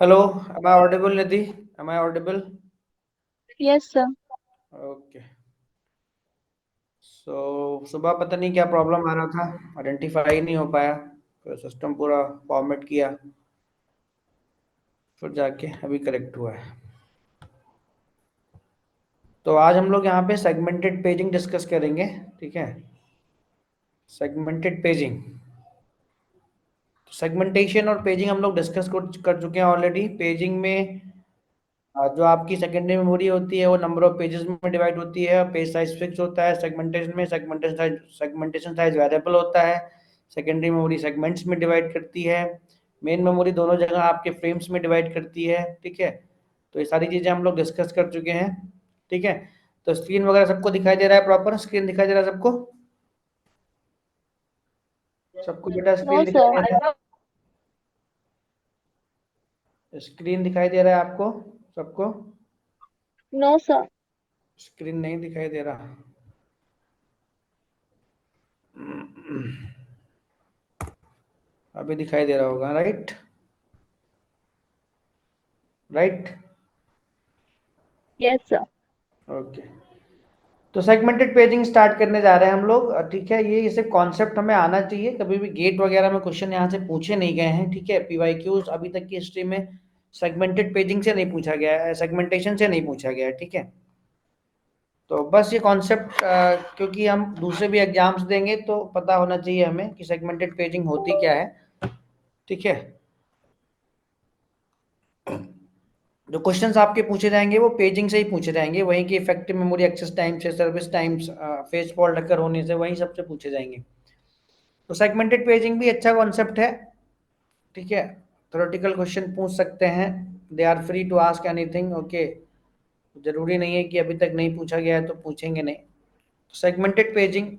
Hello, am I audible, Nidhi? Am I audible? Yes, sir. Okay. So सुबह पता नहीं क्या प्रॉब्लम आ रहा था, आइडेंटिफाई नहीं हो पाया, फिर सिस्टम पूरा फॉर्मेट किया, फिर जाके अभी करेक्ट हुआ है। तो आज हम लोग यहाँ पे सेगमेंटेड पेजिंग डिस्कस करेंगे, ठीक है। सेगमेंटेड पेजिंग, सेगमेंटेशन और पेजिंग हम लोग डिस्कस कर चुके हैं ऑलरेडी। पेजिंग में जो आपकी सेकेंडरी मेमोरी होती है वो नंबर ऑफ पेजेस में डिवाइड होती है, पेज साइज फिक्स होता है। सेगमेंटेशन में सेगमेंटेशन साइज वेरिएबल होता है। सेकेंडरी मेमोरी सेगमेंट्स में डिवाइड करती है। मेन मेमोरी दोनों जगह आपके फ्रेम्स में डिवाइड करती है, ठीक है। तो ये सारी चीज़ें हम लोग डिस्कस कर चुके हैं, ठीक है। तो स्क्रीन वगैरह सबको दिखाई दे रहा है? प्रॉपर स्क्रीन दिखाई दे रहा है सबको? सबको बेटा No, स्क्रीन दिखाई sir. दे रहा है? स्क्रीन दिखाई दे रहा है आपको सबको? No, sir. स्क्रीन नहीं दिखाई दे रहा? अभी दिखाई दे रहा होगा, right? Right. Yes, sir. Okay. तो सेगमेंटेड पेजिंग स्टार्ट करने जा रहे हैं हम लोग, ठीक है। ये इसे कॉन्सेप्ट हमें आना चाहिए, कभी भी गेट वगैरह में क्वेश्चन यहाँ से पूछे नहीं गए हैं, ठीक है। पीवाईक्यूज अभी तक की हिस्ट्री में सेगमेंटेड पेजिंग से नहीं पूछा गया है, सेगमेंटेशन से नहीं पूछा गया है, ठीक है। तो बस ये कॉन्सेप्ट, क्योंकि हम दूसरे भी एग्जाम्स देंगे तो पता होना चाहिए हमें कि सेगमेंटेड पेजिंग होती क्या है, ठीक है। जो क्वेश्चंस आपके पूछे जाएंगे वो पेजिंग से ही पूछे जाएंगे, वहीं की इफेक्टिव मेमोरी एक्सेस टाइम से, सर्विस टाइम्स, फेज फॉल्ट अकर होने से, वहीं सबसे पूछे जाएंगे। तो सेगमेंटेड पेजिंग भी अच्छा कॉन्सेप्ट है, ठीक है। थ्योरेटिकल क्वेश्चन पूछ सकते हैं, they are free to ask anything, okay. जरूरी नहीं है कि अभी तक नहीं पूछा गया है तो पूछेंगे नहीं। सेगमेंटेड पेजिंग,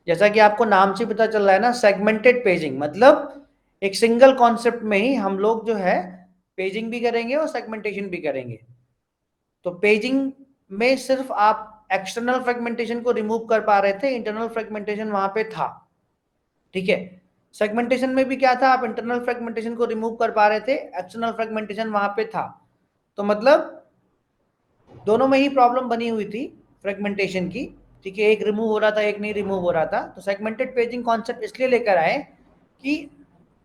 जैसा कि आपको नाम से पता चल रहा है ना, सेगमेंटेड पेजिंग मतलब एक सिंगल कॉन्सेप्ट में ही हम लोग जो है पेजिंग भी करेंगे और सेगमेंटेशन भी करेंगे। तो पेजिंग में सिर्फ आप एक्सटर्नल फ्रेगमेंटेशन को रिमूव कर पा रहे थे, इंटरनल फ्रेगमेंटेशन वहां पे था, ठीक है। सेगमेंटेशन में भी क्या था, आप इंटरनल फ्रेगमेंटेशन को रिमूव कर पा रहे थे, एक्सटर्नल फ्रेगमेंटेशन वहां पे था। तो मतलब दोनों में ही प्रॉब्लम बनी हुई थी फ्रेगमेंटेशन की, ठीक है। एक रिमूव हो रहा था, एक नहीं रिमूव हो रहा था। तो सेगमेंटेड पेजिंग कॉन्सेप्ट इसलिए लेकर आए कि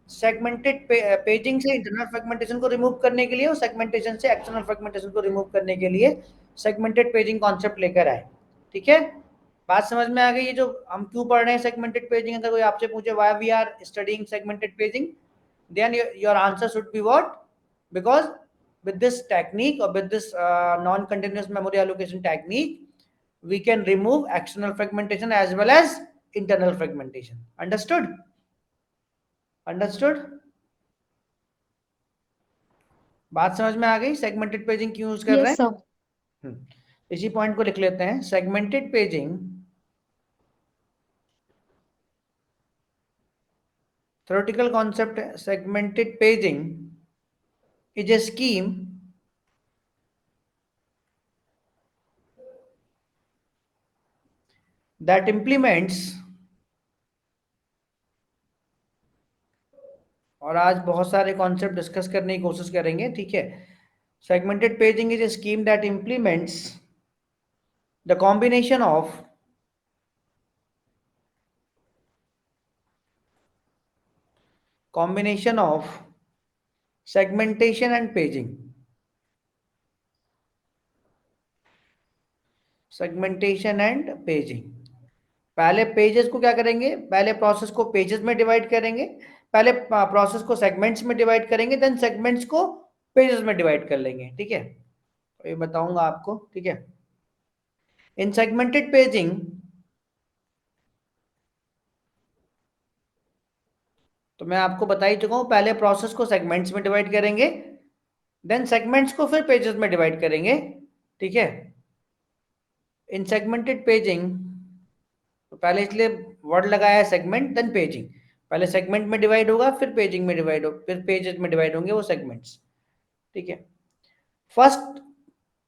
सेगमेंटेड पेजिंग से इंटरनल फ्रेगमेंटेशन को रिमूव करने के लिए और सेगमेंटेशन से एक्सटर्नल फ्रेगमेंटेशन को रिमूव करने के लिए सेगमेंटेड पेजिंग कॉन्सेप्ट लेकर आए, ठीक है। बात समझ में आ गई है जो हम क्यों पढ़ रहे हैं सेगमेंटेड पेजिंग? अगर कोई आपसे पूछे why we are studying segmented paging, then your answer should be what? Because with this technique or with this non-continuous memory allocation technique, we can remove external fragmentation as well as internal fragmentation. Understood? Understood? बात समझ में आ गई segmented paging क्यों use कर रहे Yes, हैं? sir. इसी point को लिख लेते हैं। सेगमेंटेड पेजिंग, थ्योरेटिकल कॉन्सेप्ट है। Segmented paging is a scheme that implements, और आज बहुत सारे कॉन्सेप्ट डिस्कस करने की कोशिश करेंगे, ठीक है। Segmented paging is a scheme that implements the combination of segmentation and paging. Segmentation and paging, पहले पेजेस को क्या करेंगे, पहले प्रोसेस को पेजेस में डिवाइड करेंगे, पहले प्रोसेस को सेगमेंट्स में डिवाइड करेंगे, देन सेगमेंट्स को पेजेस में डिवाइड कर लेंगे, ठीक है। तो ये बताऊंगा आपको, ठीक है। इन सेगमेंटेड पेजिंग, तो मैं आपको बता ही चुका हूं, पहले प्रोसेस को सेगमेंट्स में डिवाइड करेंगे, देन सेगमेंट्स को फिर पेजेस में डिवाइड करेंगे, ठीक है। इन सेगमेंटेड पेजिंग, तो पहले इसलिए वर्ड लगाया है सेगमेंट देन पेजिंग। पहले सेगमेंट में डिवाइड होगा, फिर पेजिंग में डिवाइड हो, फिर पेजेस में डिवाइड होंगे वो सेगमेंट्स, ठीक है। First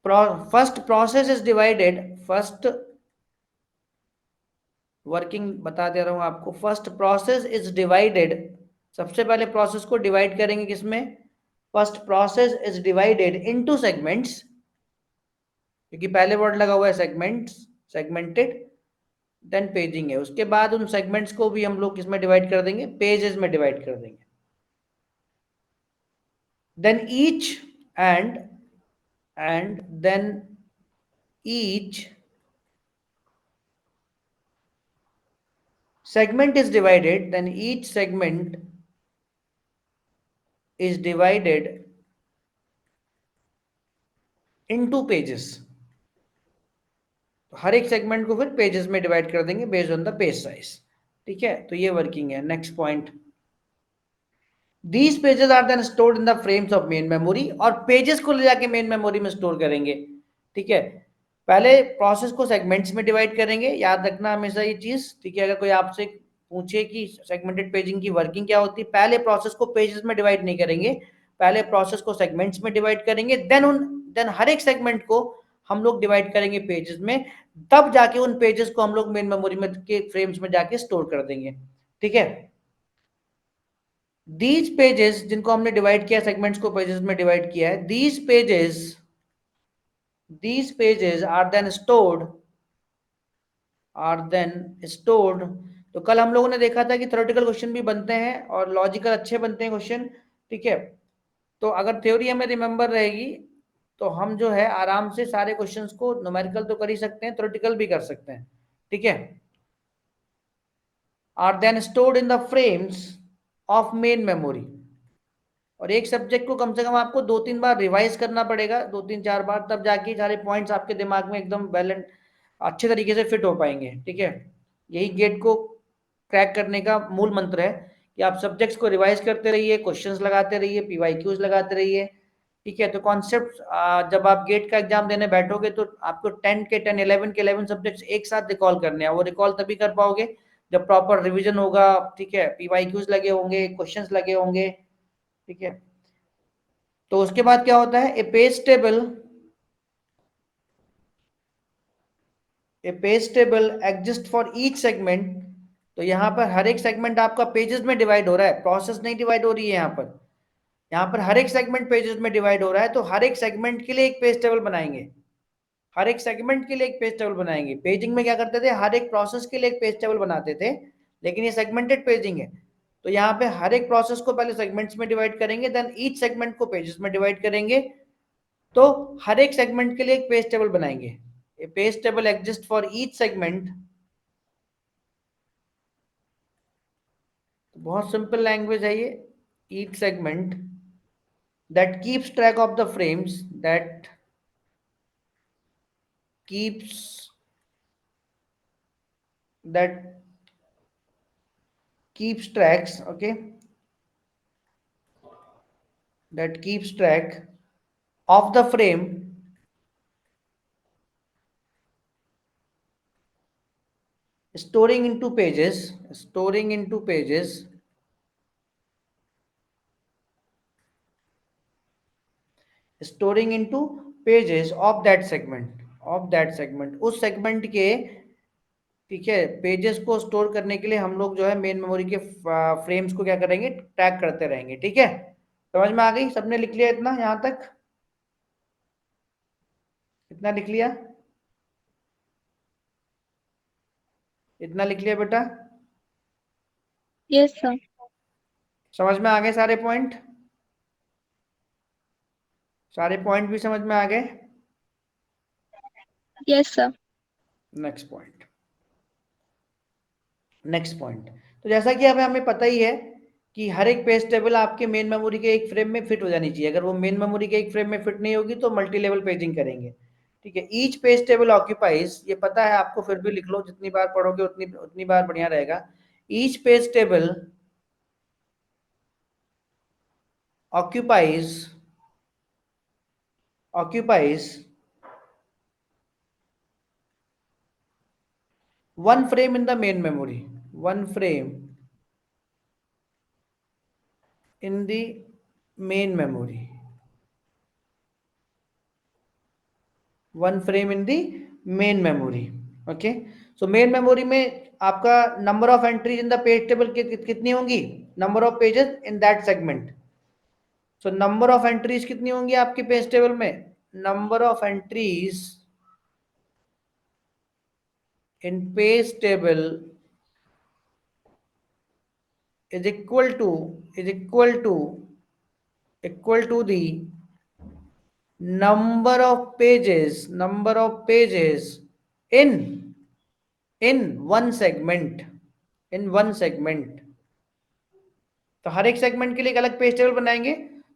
first process is divided, first working बता दे रहा हूं आपको, फर्स्ट प्रोसेस इज डिवाइडेड, सबसे पहले प्रोसेस को डिवाइड करेंगे किसमें? First process is divided into segments, क्योंकि पहले वर्ड लगा हुआ है सेगमेंट्स, सेगमेंटेड, देन पेजिंग है। उसके बाद उन सेगमेंट्स को भी हम लोग किसमें डिवाइड कर देंगे, पेजेस में डिवाइड कर देंगे। Then each and then each segment is divided, then each segment is divided into pages। तो हर एक सेगमेंट को फिर पेजेस में डिवाइड कर देंगे based on the page size. ठीक है, तो ये वर्किंग है। Next point, these pages are then stored in the frames of main memory, और पेजेस को ले जाके मेन मेमोरी में स्टोर करेंगे। ठीक है, पहले प्रोसेस को सेगमेंट्स में डिवाइड करेंगे, याद रखना हमेशा ये चीज। ठीक है, अगर कोई आपसे पूछे कि सेगमेंटेड पेजिंग की वर्किंग क्या होती है, पहले प्रोसेस को पेजेस में डिवाइड नहीं करेंगे, पहले प्रोसेस को सेगमेंट्स में डिवाइड करेंगे, देन हर एक सेगमेंट को हम लोग डिवाइड करेंगे पेजेस में, तब जाके उन पेजेस को हम लोग मेन मेमोरी में के फ्रेम्स में जाके स्टोर कर देंगे। ठीक है, दीज पेजेस, जिनको हमने डिवाइड किया, सेगमेंट्स को पेजेस में डिवाइड किया है, these pages are then stored। तो कल हम लोगों ने देखा था कि थ्योरेटिकल क्वेश्चन भी बनते हैं और लॉजिकल अच्छे बनते हैं क्वेश्चन। ठीक है, तो अगर थ्योरी हमें रिमेंबर रहेगी तो हम जो है आराम से सारे क्वेश्चंस को न्यूमेरिकल तो कर ही सकते हैं, थ्योरेटिकल भी कर सकते हैं। ठीक है, are then stored in the frames of main memory. और एक सब्जेक्ट को कम से कम आपको 2-3 बार रिवाइज करना पड़ेगा, 2-3-4 बार, तब जाके सारे पॉइंट्स आपके दिमाग में एकदम बैलेंस अच्छे तरीके से फिट हो पाएंगे। ठीक है, यही गेट को क्रैक करने का मूल मंत्र है कि आप सब्जेक्ट्स को रिवाइज करते रहिए, क्वेश्चंस लगाते रहिए, पीवाईक्यूज लगाते रहिए। ठीक है, तो कॉन्सेप्ट जब आप गेट का एग्जाम देने बैठोगे तो आपको 10 के 10, 11 के 11 सब्जेक्ट्स एक साथ रिकॉल करने हैं। वो रिकॉल तभी कर पाओगे जब प्रॉपर रिविजन होगा। ठीक है, पीवाईक्यूज लगे होंगे, क्वेश्चंस लगे होंगे। ठीक है, तो उसके बाद क्या होता है, a page table exist for each segment. तो यहाँ पर हर एक सेगमेंट आपका पेजेस में डिवाइड हो रहा है, प्रोसेस नहीं डिवाइड हो रही है। यहाँ पर हर एक सेगमेंट पेजेस में डिवाइड हो रहा है, तो हर एक सेगमेंट के लिए एक पेज टेबल बनाएंगे, हर एक सेगमेंट के लिए एक पेज टेबल बनाएंगे। पेजिंग में क्या करते थे, हर एक प्रोसेस के लिए एक पेज टेबल बनाते थे, लेकिन ये सेगमेंटेड पेजिंग है, तो यहाँ पे हर एक प्रोसेस को पहले सेगमेंट्स में डिवाइड करेंगे, देन ईच सेगमेंट को पेजेस में डिवाइड करेंगे, तो हर एक सेगमेंट के लिए एक पेज टेबल बनाएंगे। A page table exist for each segment. बहुत सिंपल लैंग्वेज है ये। Each segment that keeps track of the frames, keeps that keeps tracks, okay, that keeps track of the frame, storing into pages, storing into pages of that segment, उस segment के, ठीक है, pages को store करने के लिए हम लोग जो है मेन मेमोरी के फ्रेम्स को क्या करेंगे, ट्रैक करते रहेंगे। ठीक है, समझ में आ गई? सबने लिख लिया इतना, यहां तक इतना लिख लिया, इतना लिख लिया बेटा? Yes, sir. समझ में आ गए सारे पॉइंट? सारे पॉइंट भी समझ में आ गए? Yes, sir. नेक्स्ट पॉइंट, तो जैसा कि अब हमें पता ही है कि हर एक पेज टेबल आपके मेन मेमोरी के एक फ्रेम में फिट हो जानी चाहिए। अगर वो मेन मेमोरी के एक फ्रेम में फिट नहीं होगी तो मल्टी लेवल पेजिंग करेंगे। ठीक है, ईच पेज टेबल ऑक्यूपाइज, ये पता है आपको, फिर भी लिख लो, जितनी बार पढ़ोगे उतनी उतनी बार बढ़िया रहेगा। Each page table occupies one frame in the main memory, one frame in the main memory, one frame in the main memory। Okay, so main memory में आपका number of entries in the page table कितनी होंगी, number of pages in that segment. So number of entries कितनी होंगी आपके page table में? Number of entries in page table is equal to the number of pages in one segment, in one segment. तो हर एक segment के लिए एक अलग पेज टेबल बनाएंगे,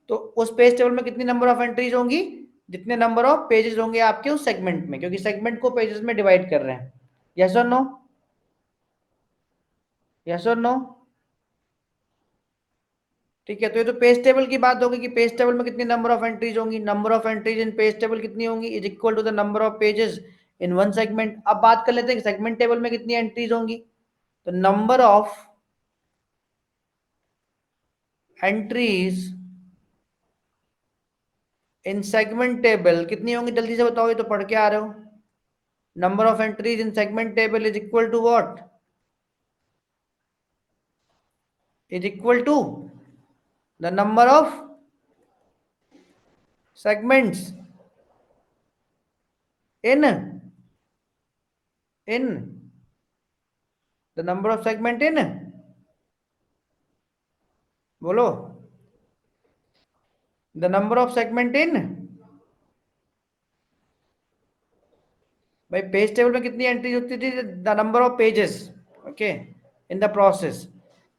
तो उस पेज टेबल में कितनी नंबर ऑफ एंट्रीज होंगी? जितने नंबर ऑफ पेजेस होंगे आपके उस सेगमेंट में, क्योंकि सेगमेंट को पेजेस में डिवाइड कर रहे हैं। यस और नो? यस और नो? ठीक है, तो ये तो पेज टेबल की बात होगी कि पेज टेबल में कितनी नंबर ऑफ एंट्रीज होंगी। Number of entries in page table कितनी होंगी? Is equal to the number of pages in one segment. अब बात कर लेते हैं कि सेगमेंट टेबल में कितनी एंट्रीज होंगी। तो number of entries in segment table कितनी होंगी? जल्दी से बताओ, ये तो पढ़ के आ रहे हो। Number of entries in segment table is equal to what? Is equal to the number of segments in the number of segment in, बोलो, the number of segment in। भाई पेज टेबल में कितनी एंट्री होती थी? The number of pages, okay, in the process.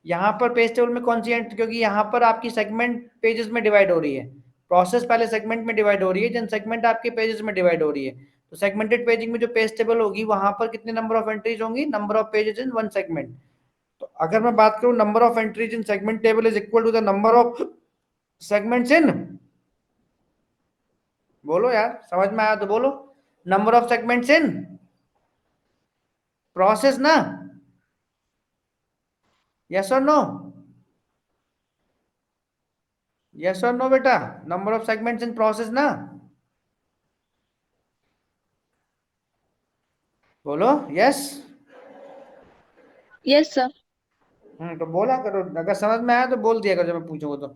यहाँ पर page table में कौन सी एंट्री? क्योंकि यहाँ पर आपकी सेगमेंट पेजेस में डिवाइड हो रही है, प्रोसेस पहले सेगमेंट में डिवाइड हो रही है, जन सेगमेंट आपके पेजेस में डिवाइड हो रही है। तो सेगमेंटेड पेजिंग में जो पेज टेबल होगी वहां पर कितने नंबर ऑफ एंट्रीज होंगी? Number of pages in one segment. तो अगर मैं बात करूं number of entries in segment table is equal to the number of segments in, बोलो यार, समझ में आया तो बोलो। Number of segments in process ना? यस और नो? यस और नो बेटा? Number of segments in process ना? बोलो यस। Yes, sir. तो बोला करो, अगर समझ में आया तो बोल दिया करो जब मैं पूछूंगा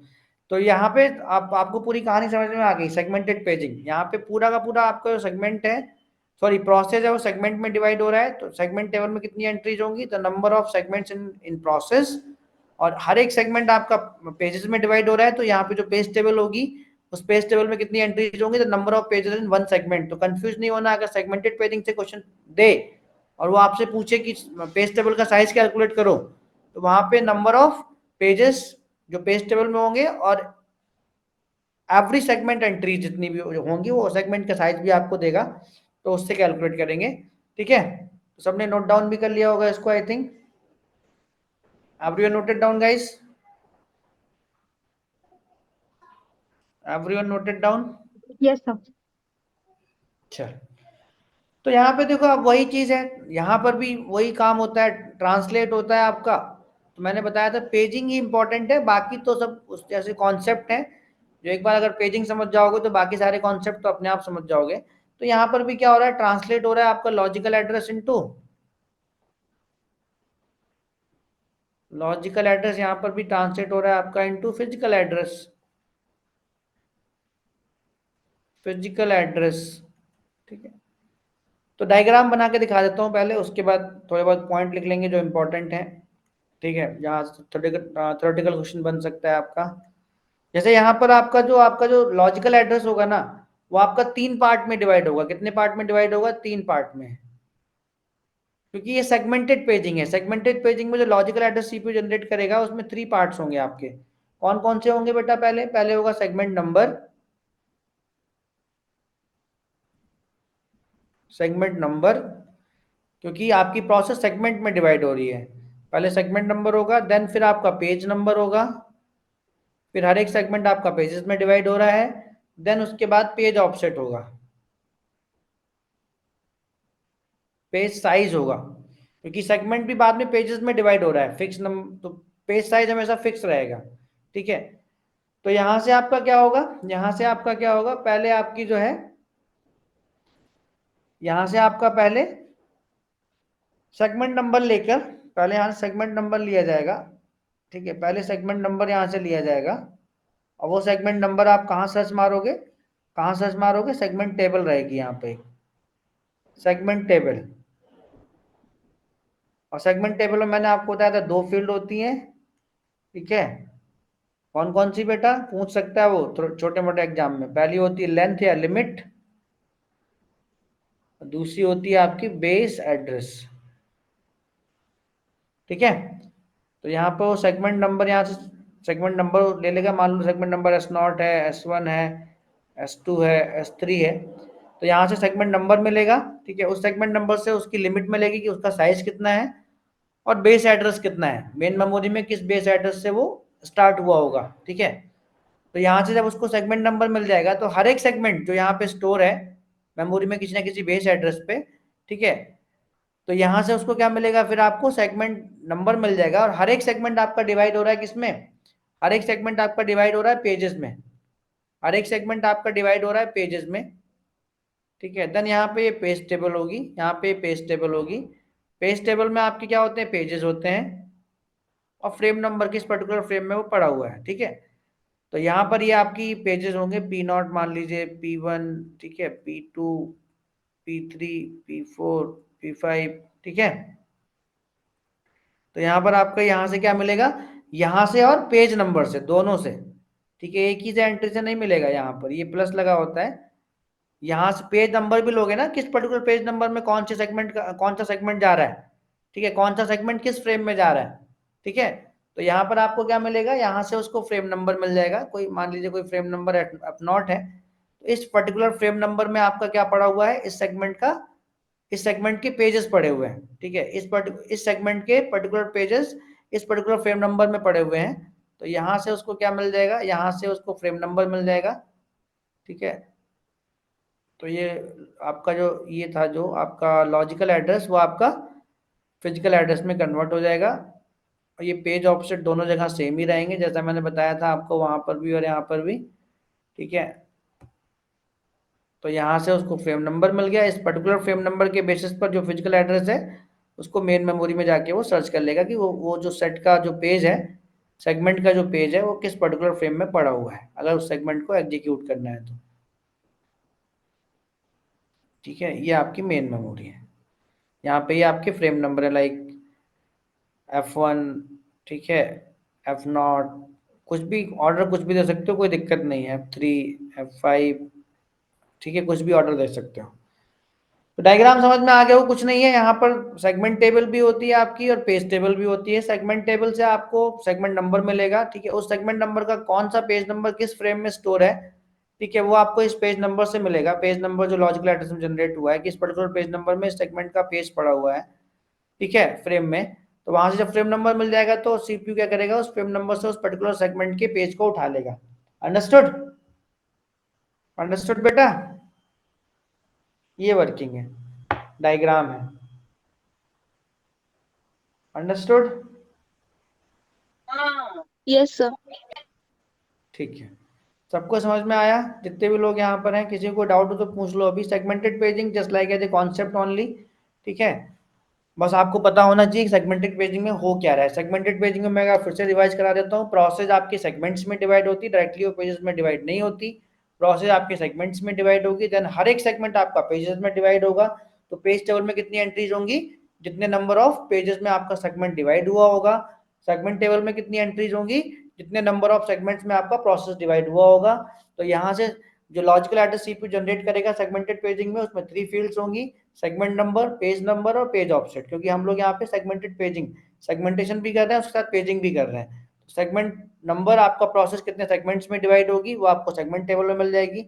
तो यहाँ पे आपको पूरी कहानी समझ में आ गई। सेगमेंटेड पेजिंग, यहाँ पे पूरा का पूरा आपका जो सेगमेंट है, सॉरी प्रोसेस है, वो सेगमेंट में डिवाइड हो रहा है। तो सेगमेंट टेबल में कितनी एंट्रीज होंगी? The number of segments in process. और हर एक सेगमेंट आपका पेजेस में डिवाइड हो रहा है, तो यहाँ पे जो पेज टेबल होगी उस पेज टेबल में कितनी एंट्रीज होंगी? The number of pages in one segment. तो कंफ्यूज नहीं होना, अगर सेगमेंटेड पेजिंग से क्वेश्चन दे और वो आपसे पूछे कि पेज टेबल का साइज कैलकुलेट करो, तो वहां पे नंबर ऑफ पेजेस जो पेज टेबल में होंगे और एवरी सेगमेंट एंट्री जितनी भी होंगी वो सेगमेंट का साइज भी आपको देगा, तो उससे कैलकुलेट करेंगे। ठीक है, तो सबने नोट डाउन भी कर लिया होगा इसको, I think everyone noted down guys? Everyone noted down? Yes, sir. अच्छा, तो यहाँ पे देखो अब वही चीज है, यहाँ पर भी वही काम होता है, ट्रांसलेट होता है आपका। तो मैंने बताया था पेजिंग ही इंपॉर्टेंट है, बाकी तो सब उस जैसे कॉन्सेप्ट है, जो एक बार अगर पेजिंग समझ जाओगे तो बाकी सारे कॉन्सेप्ट तो अपने आप समझ जाओगे। तो यहाँ पर भी क्या हो रहा है? ट्रांसलेट हो रहा है आपका logical address into, logical address यहाँ पर भी ट्रांसलेट हो रहा है आपका into physical address, physical address. ठीक है, तो डायग्राम बना के दिखा देता हूँ पहले, उसके बाद थोड़े बहुत पॉइंट लिख लेंगे जो इंपॉर्टेंट है। ठीक है, यहाँ थ्योरेटिकल क्वेश्चन बन सकता है आपका। जैसे यहाँ पर आपका जो लॉजिकल एड्रेस होगा ना, वो आपका 3 पार्ट में डिवाइड होगा। कितने पार्ट में डिवाइड होगा? 3 पार्ट में, क्योंकि ये सेगमेंटेड पेजिंग है। सेगमेंटेड पेजिंग में जो लॉजिकल एड्रेस सीपीयू जनरेट करेगा उसमें 3 पार्ट्स होंगे आपके। कौन कौन से होंगे बेटा? पहले पहले होगा सेगमेंट नंबर, सेगमेंट नंबर, क्योंकि आपकी प्रोसेस सेगमेंट में डिवाइड हो रही है। पहले सेगमेंट नंबर होगा, देन फिर आपका पेज नंबर होगा, फिर हर एक सेगमेंट आपका पेजेस में डिवाइड हो रहा है, देन उसके बाद पेज ऑफसेट होगा, पेज साइज होगा, क्योंकि सेगमेंट भी बाद में पेजेस में डिवाइड हो रहा है, फिक्स नंबर, तो पेज साइज हमेशा फिक्स रहेगा। ठीक है, तो यहां से आपका क्या होगा? यहां से आपका क्या होगा? पहले आपकी जो है, यहां से आपका पहले सेगमेंट नंबर लेकर, पहले यहां सेगमेंट नंबर लिया जाएगा। ठीक है, पहले सेगमेंट नंबर यहां से लिया जाएगा, और वो सेगमेंट नंबर आप कहाँ सर्च मारोगे, कहाँ सर्च मारोगे, सेगमेंट टेबल रहेगी यहाँ पे, सेगमेंट टेबल। और सेगमेंट टेबल में मैंने आपको बताया था 2 फील्ड होती हैं, ठीक है। कौन कौन सी बेटा, पूछ सकता है वो छोटे मोटे एग्जाम में। पहली होती है लेंथ या लिमिट, दूसरी होती है आपकी बेस एड्रेस, ठीक है। तो यहाँ पर वो सेगमेंट नंबर, यहाँ से सेगमेंट नंबर ले लेगा, मान लो सेगमेंट नंबर S0 है, S1 है, S2 है, S3 है। तो यहाँ से सेगमेंट नंबर मिलेगा, ठीक है। उस सेगमेंट नंबर से उसकी लिमिट मिलेगी कि उसका साइज कितना है और बेस एड्रेस कितना है, मेन मेमोरी में किस बेस एड्रेस से वो स्टार्ट हुआ होगा, ठीक है। तो यहाँ से जब उसको सेगमेंट नंबर मिल जाएगा तो हर एक सेगमेंट जो यहाँ पे स्टोर है मेमोरी में किसी ना किसी बेस एड्रेस पे, ठीक है, तो यहाँ से उसको क्या मिलेगा, फिर आपको सेगमेंट नंबर मिल जाएगा। और हर एक सेगमेंट आपका डिवाइड हो रहा है किसमें, हर एक सेगमेंट आपका डिवाइड हो रहा है पेजेस में, हर एक सेगमेंट आपका डिवाइड हो रहा है पेजेस में, ठीक है। देन यहाँ पे ये पेज टेबल होगी, यहाँ पे पेज टेबल होगी। पेज टेबल में आपके क्या होते हैं, पेजेस होते हैं और फ्रेम नंबर किस पर्टिकुलर फ्रेम में वो पड़ा हुआ है, ठीक है। तो यहाँ पर ये आपकी पेजेस होंगे, P0 मान लीजिए, P1, ठीक है, P2, P3, P4, P5, ठीक है। तो यहाँ पर आपका यहाँ से क्या मिलेगा, यहाँ से और पेज नंबर से, दोनों से, ठीक है। एक ही से एंट्री से नहीं मिलेगा, यहाँ पर ये प्लस लगा होता है। यहाँ से पेज नंबर भी लोगे ना, किस पर्टिकुलर पेज नंबर में कौन से सेगमेंट का कौन सा सेगमेंट जा रहा है, ठीक है, कौन सा सेगमेंट किस फ्रेम में जा रहा है, ठीक है। तो यहाँ पर आपको क्या मिलेगा, यहाँ से उसको फ्रेम नंबर मिल जाएगा, कोई मान लीजिए कोई फ्रेम नंबर F0 है, तो इस पर्टिकुलर फ्रेम नंबर में आपका क्या पड़ा हुआ है, इस सेगमेंट का, इस सेगमेंट के पेजेस पड़े हुए हैं, ठीक है। इस सेगमेंट के पर्टिकुलर पेजेस इस पर्टिकुलर फ्रेम नंबर में पड़े हुए हैं। तो यहाँ से उसको क्या मिल जाएगा, यहाँ से उसको फ्रेम नंबर मिल जाएगा, ठीक है। तो ये आपका जो ये था, जो आपका लॉजिकल एड्रेस, वो आपका फिजिकल एड्रेस में कन्वर्ट हो जाएगा। और ये पेज ऑफसेट दोनों जगह सेम ही रहेंगे, जैसा मैंने बताया था आपको, वहां पर भी और यहाँ पर भी, ठीक है। तो यहाँ से उसको फ्रेम नंबर मिल गया, इस पर्टिकुलर फ्रेम नंबर के बेसिस पर जो फिजिकल एड्रेस है उसको मेन मेमोरी में जाके वो सर्च कर लेगा कि वो जो सेट का जो पेज है, सेगमेंट का जो पेज है, वो किस पर्टिकुलर फ्रेम में पड़ा हुआ है, अगर उस सेगमेंट को एग्जीक्यूट करना है तो, ठीक है। ये आपकी मेन मेमोरी है। यहाँ पे ये आपके फ्रेम नंबर है, लाइक F1, ठीक है, F0, कुछ भी ऑर्डर कुछ भी दे सकते हो, कोई दिक्कत नहीं है, F3, F5, ठीक है, कुछ भी ऑर्डर दे सकते हो। तो डायग्राम समझ में आ गया हो, कुछ नहीं है। यहाँ पर सेगमेंट टेबल भी होती है आपकी और पेज टेबल भी होती है। सेगमेंट टेबल से आपको सेगमेंट नंबर मिलेगा, ठीक है। उस सेगमेंट नंबर का कौन सा पेज नंबर किस फ्रेम में स्टोर है, ठीक है, वो आपको इस पेज नंबर से मिलेगा। पेज नंबर जो लॉजिकल एड्रेस में जनरेट हुआ है कि इस पर्टिकुलर पेज नंबर में सेगमेंट का पेज पड़ा हुआ है, ठीक है, फ्रेम में। तो वहां से जब फ्रेम नंबर मिल जाएगा तो सीपीयू क्या करेगा, उस फ्रेम नंबर से उस पर्टिकुलर सेगमेंट के पेज को उठा लेगा। अंडरस्टूड, अंडरस्टूड बेटा, ये वर्किंग है, डायग्राम है, अंडरस्टूड। Yes, sir. ठीक है, सबको समझ में आया, जितने भी लोग यहाँ पर हैं, किसी को डाउट हो तो पूछ लो अभी। Segmented paging just like as a concept only, ठीक है। बस आपको पता होना चाहिए सेगमेंटेड पेजिंग में हो क्या रहा है। सेगमेंटेड पेजिंग में मैं अगर फिर से रिवाइज करा देता हूँ, प्रोसेस आपके सेगमेंट्स में डिवाइड होती है, डायरेक्टली वो पेजेस में डिवाइड नहीं होती। प्रोसेस आपके सेगमेंट्स में डिवाइड होगी, देन हर एक सेगमेंट आपका पेजेस में डिवाइड होगा। तो पेज टेबल में कितनी एंट्रीज होंगी, जितने नंबर ऑफ पेजेस में आपका सेगमेंट डिवाइड हुआ होगा। सेगमेंट टेबल में कितनी एंट्रीज होंगी, जितने नंबर ऑफ सेगमेंट्स में आपका प्रोसेस डिवाइड हुआ होगा। तो यहाँ से जो लॉजिकल एड्रेस सीपीयू जनरेट करेगा सेगमेंटेड पेजिंग में, उसमें 3 फील्ड्स होंगी, सेगमेंट नंबर और पेज ऑफसेट। क्योंकि हम लोग यहाँ पे सेगमेंटेड पेजिंग, सेगमेंटेशन भी कर रहे हैं, उसके साथ पेजिंग भी कर रहे हैं। सेगमेंट नंबर आपका प्रोसेस कितने सेगमेंट्स में डिवाइड होगी वो आपको सेगमेंट टेबल में मिल जाएगी।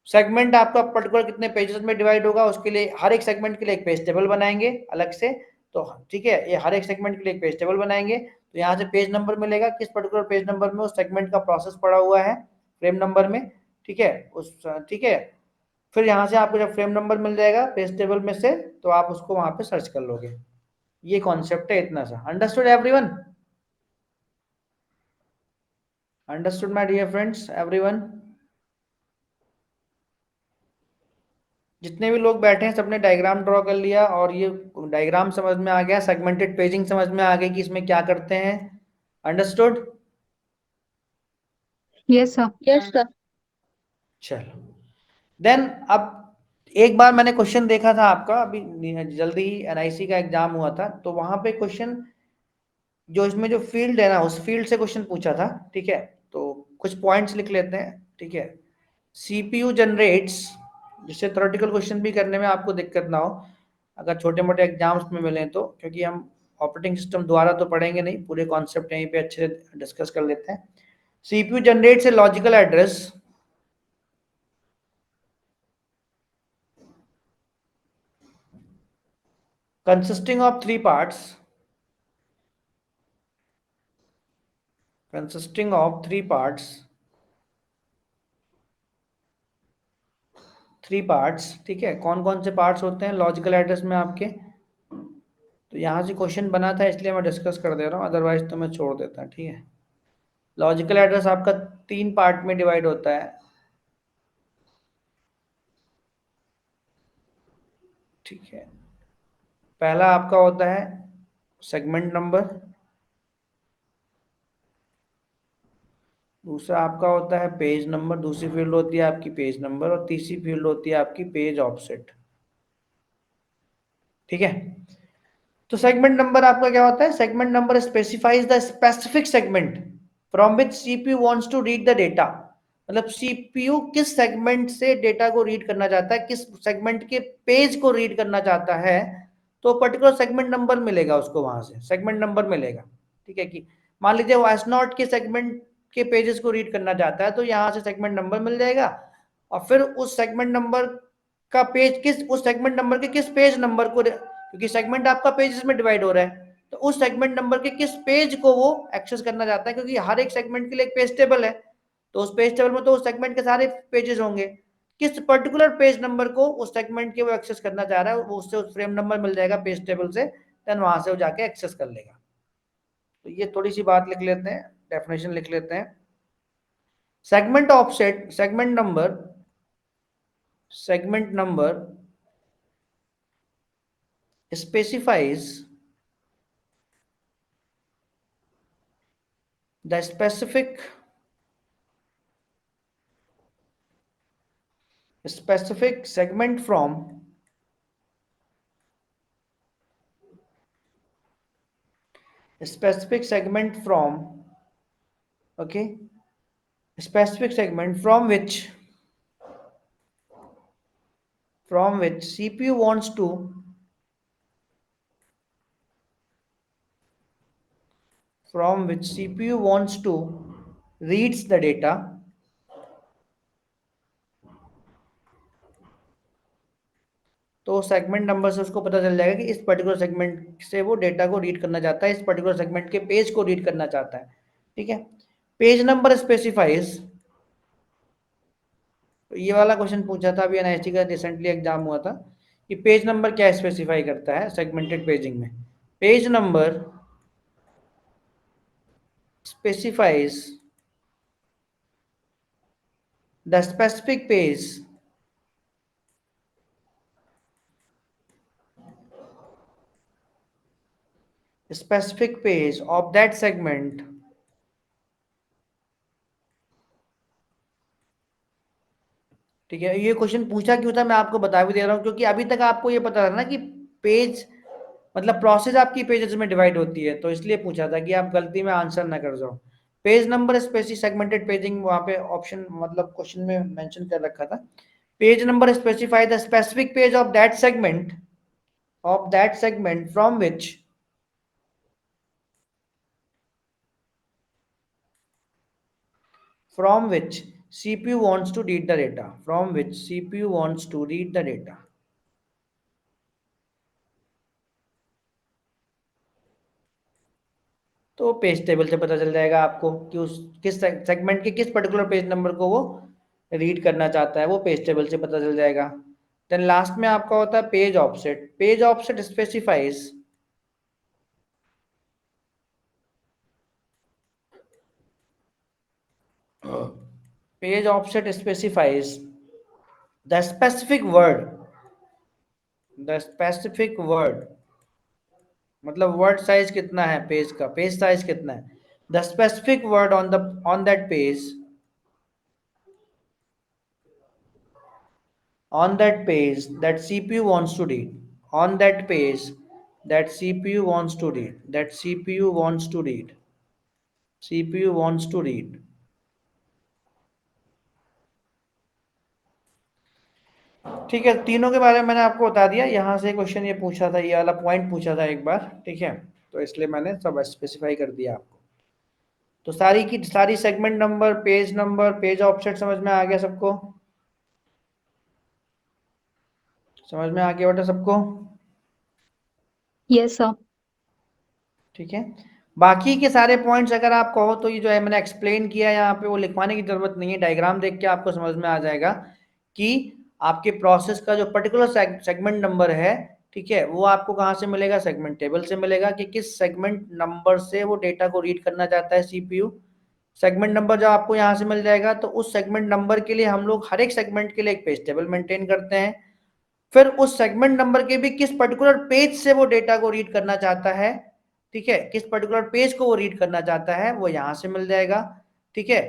सेगमेंट आपका पर्टिकुलर कितने पेजेस में डिवाइड होगा, उसके लिए हर एक सेगमेंट के लिए एक पेज टेबल बनाएंगे अलग से। तो ठीक है, ये हर एक सेगमेंट के लिए एक पेज टेबल बनाएंगे। तो यहाँ से पेज नंबर मिलेगा, किस पर्टिकुलर पेज नंबर में उस सेगमेंट का प्रोसेस पड़ा हुआ है फ्रेम नंबर में, ठीक है, उस, ठीक है। फिर यहाँ से आपको जब फ्रेम नंबर मिल जाएगा पेज टेबल में से, तो आप उसको वहां पे सर्च कर लोगे। ये कॉन्सेप्ट है, इतना सा। Understood everyone, understood my dear friends, everyone. जितने भी लोग बैठे हैं सबने डायग्राम ड्रॉ कर लिया, और ये डायग्राम समझ में आ गया, सेगमेंटेड पेजिंग समझ में आ गई कि इसमें क्या करते हैं। Understood. Yes, sir. Yes, sir. चलो देन अब एक बार मैंने क्वेश्चन देखा था आपका, अभी जल्दी ही एनआईसी का एग्जाम हुआ था, तो वहां पे क्वेश्चन जो इसमें जो फील्ड है ना, उस फील्ड से क्वेश्चन पूछा था, ठीक है। तो कुछ पॉइंट्स लिख लेते हैं, ठीक है। सीपीयू जनरेट्स, जिससे थ्योरेटिकल क्वेश्चन भी करने में आपको दिक्कत ना हो, अगर छोटे मोटे एग्जाम्स में मिलें तो, क्योंकि हम ऑपरेटिंग सिस्टम द्वारा तो पढ़ेंगे नहीं, पूरे कॉन्सेप्ट यहीं पे अच्छे से डिस्कस कर लेते हैं। CPU generates a logical address consisting of three parts, consisting of three parts, three parts, ठीक है। कौन कौन से पार्ट्स होते हैं लॉजिकल एड्रेस में आपके, तो यहाँ से क्वेश्चन बना था इसलिए मैं डिस्कस कर दे रहा हूँ, अदरवाइज तो मैं छोड़ देता, ठीक है। लॉजिकल एड्रेस आपका तीन पार्ट में डिवाइड होता है, ठीक है। पहला आपका होता है सेगमेंट नंबर, दूसरा आपका होता है पेज नंबर, दूसरी फील्ड होती है आपकी पेज नंबर, और तीसरी फील्ड होती है आपकी पेज ऑफसेट, ठीक है। तो सेगमेंट नंबर आपका क्या होता है, segment number specifies the specific segment from which CPU wants to read the data. मतलब सीपीयू किस सेगमेंट से डेटा को रीड करना चाहता है, किस सेगमेंट के पेज को रीड करना चाहता है, तो पर्टिकुलर सेगमेंट नंबर मिलेगा उसको, वहां से सेगमेंट नंबर मिलेगा, ठीक है। कि मान लीजिए वो एस नॉट के सेगमेंट के पेजेस को रीड करना चाहता है, तो यहाँ से सेगमेंट नंबर मिल जाएगा, और फिर उस सेगमेंट नंबर का पेज किस, उस सेगमेंट नंबर के किस पेज नंबर को, क्योंकि सेगमेंट आपका पेजेस में डिवाइड हो रहा है, तो उस सेगमेंट नंबर के किस पेज को वो एक्सेस करना चाहता है, क्योंकि हर एक सेगमेंट के लिए एक पेज टेबल है, तो उस पेज टेबल में तो उस सेगमेंट के सारे पेजेस होंगे, किस पर्टिकुलर पेज नंबर को उस सेगमेंट के वो एक्सेस करना चाह रहा है, वो उससे उस फ्रेम नंबर मिल जाएगा पेज टेबल से, देन वहां से वो जाके एक्सेस कर लेगा। तो ये थोड़ी सी बात लिख लेते हैं, डेफिनेशन लिख लेते हैं। Segment offset, segment number specifies the specific segment from specific segment from okay, specific segment from which CPU wants to, from which CPU wants to reads the data, तो सेगमेंट नंबर से उसको पता चल जाएगा कि इस पर्टिकुलर सेगमेंट से वो डेटा को रीड करना चाहता है, इस पर्टिकुलर सेगमेंट के पेज को रीड करना चाहता है, ठीक है। पेज नंबर स्पेसिफाइज, तो ये वाला क्वेश्चन पूछा था अभी एनआईटी का रिसेंटली एग्जाम हुआ था, कि पेज नंबर क्या स्पेसिफाई करता है सेगमेंटेड पेजिंग में। Page number specifies the specific page of that segment, ठीक है। ये क्वेश्चन पूछा क्यों था मैं आपको बता भी दे रहा हूँ, क्योंकि अभी तक आपको ये पता था ना कि पेज मतलब प्रोसेस आपकी पेजेस में डिवाइड होती है, तो इसलिए पूछा था कि आप गलती में आंसर ना कर जाओ। Page number specific segmented paging वहां पे ऑप्शन मतलब क्वेश्चन में मेंशन कर रखा था। Page number specify the specific page of that segment from which CPU wants to read the data, from which CPU wants to read the data। तो page table से पता चल जाएगा आपको कि उस किस सेगमेंट के किस पर्टिकुलर पेज नंबर को वो रीड करना चाहता है, वो पेज टेबल से पता चल जाएगा। देन लास्ट में आपका होता है page offset. Page offset specifies the specific word, the specific word मतलब वर्ड साइज कितना है पेज का, पेज साइज कितना है, the specific word on that page on that page that CPU wants to read, on that page that CPU wants to read, that CPU wants to read, CPU wants to read. ठीक है, तीनों के बारे में मैंने आपको बता दिया। यहाँ से क्वेश्चन ये पूछा था, ये वाला पॉइंट पूछा था एक बार, ठीक है, तो इसलिए मैंने सब स्पेसिफाई कर दिया आपको। तो सारी की सारी सेगमेंट नंबर, पेज ऑफसेट समझ में आ गया सबको? समझ में आ गया बेटा सबको? Yes, sir. ठीक है, बाकी के सारे पॉइंट्स अगर आप कहो तो ये जो है मैंने एक्सप्लेन किया है यहाँ पे, वो लिखवाने की जरूरत नहीं है, डायग्राम देख के आपको समझ में आ जाएगा कि आपके प्रोसेस का जो पर्टिकुलर सेगमेंट नंबर है, ठीक है, वो आपको कहाँ से मिलेगा? सेगमेंट टेबल से मिलेगा कि किस सेगमेंट नंबर से वो डेटा को रीड करना चाहता है सीपीयू। सेगमेंट नंबर जब आपको यहाँ से मिल जाएगा तो उस सेगमेंट नंबर के लिए हम लोग हर एक सेगमेंट के लिए एक पेज टेबल मेंटेन करते हैं। फिर उस सेगमेंट नंबर के भी किस पर्टिकुलर पेज से वो डेटा को रीड करना चाहता है, ठीक है, किस पर्टिकुलर पेज को वो रीड करना चाहता है, वो यहां से मिल जाएगा। ठीक है,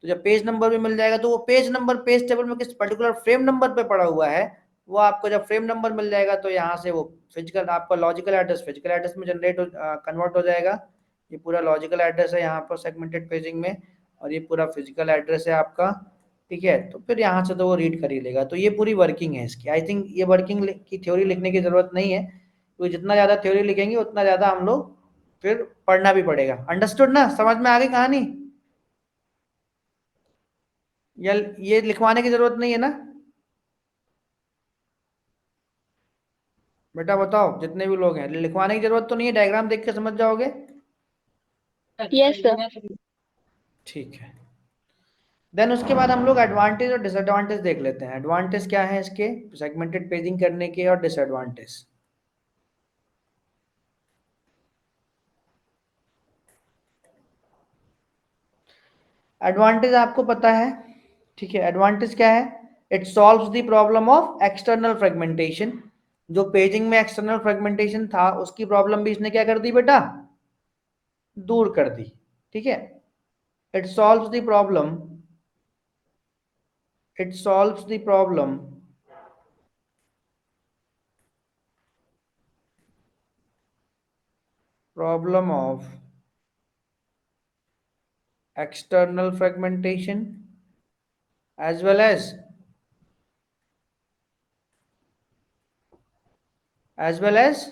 तो जब पेज नंबर भी मिल जाएगा तो वो पेज नंबर पेज टेबल में किस पर्टिकुलर फ्रेम नंबर पे पड़ा हुआ है, वो आपको जब फ्रेम नंबर मिल जाएगा तो यहाँ से वो फिजिकल आपका लॉजिकल एड्रेस फिजिकल एड्रेस में जनरेट कन्वर्ट हो जाएगा। ये पूरा लॉजिकल एड्रेस है यहाँ पर सेगमेंटेड पेजिंग में, और ये पूरा फिजिकल एड्रेस है आपका। ठीक है, तो फिर यहाँ से तो वो रीड कर ही लेगा। तो ये पूरी वर्किंग है इसकी। आई थिंक ये वर्किंग की थ्योरी लिखने की जरूरत नहीं है, क्योंकि जितना ज़्यादा थ्योरी लिखेंगे उतना ज़्यादा हम लोग फिर पढ़ना भी पड़ेगा। अंडरस्टूड ना? समझ में आ गई कहानी? या ये लिखवाने की जरूरत नहीं है ना? बेटा बताओ, जितने भी लोग हैं, लिखवाने की जरूरत तो नहीं है, डायग्राम देख के समझ जाओगे? Yes, sir. ठीक है, देन उसके बाद हम लोग एडवांटेज और डिसएडवांटेज देख लेते हैं। एडवांटेज क्या है इसके सेगमेंटेड पेजिंग करने के, और डिसएडवांटेज। एडवांटेज आपको पता है, ठीक है, एडवांटेज क्या है? It solves the problem of external fragmentation. जो पेजिंग में एक्सटर्नल फ्रेगमेंटेशन था उसकी प्रॉब्लम भी इसने क्या कर दी बेटा? दूर कर दी। ठीक है, it solves the problem, it solves the problem problem of external fragmentation as well as as well as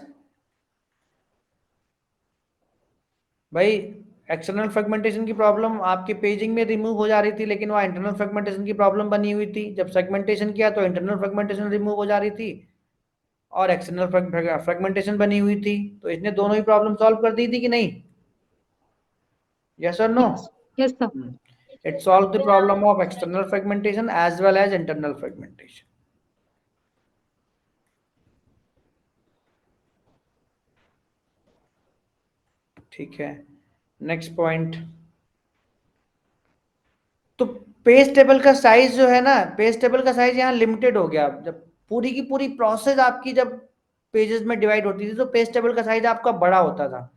भाई एक्सटर्नल फ्रेगमेंटेशन की प्रॉब्लम आपके पेजिंग में रिमूव हो जा रही थी, लेकिन वहाँ इंटरनल फ्रेगमेंटेशन की प्रॉब्लम बनी हुई थी। जब सेगमेंटेशन किया तो इंटरनल फ्रेगमेंटेशन रिमूव हो जा रही थी और एक्सटर्नल फ्रेगमेंटेशन बनी हुई थी। तो इसने दोनों ही प्रॉब्लम सॉल्व कर दी थी कि नहीं? यस और no? Yes. Yes, sir. It solve the problem of external fragmentation as well as internal fragmentation. ठीक है, नेक्स्ट पॉइंट। तो पेज टेबल का साइज जो है ना, पेज टेबल का साइज यहाँ लिमिटेड हो गया। जब पूरी की पूरी प्रोसेस आपकी जब पेजेस में डिवाइड होती थी तो पेज टेबल का साइज आपका बड़ा होता था।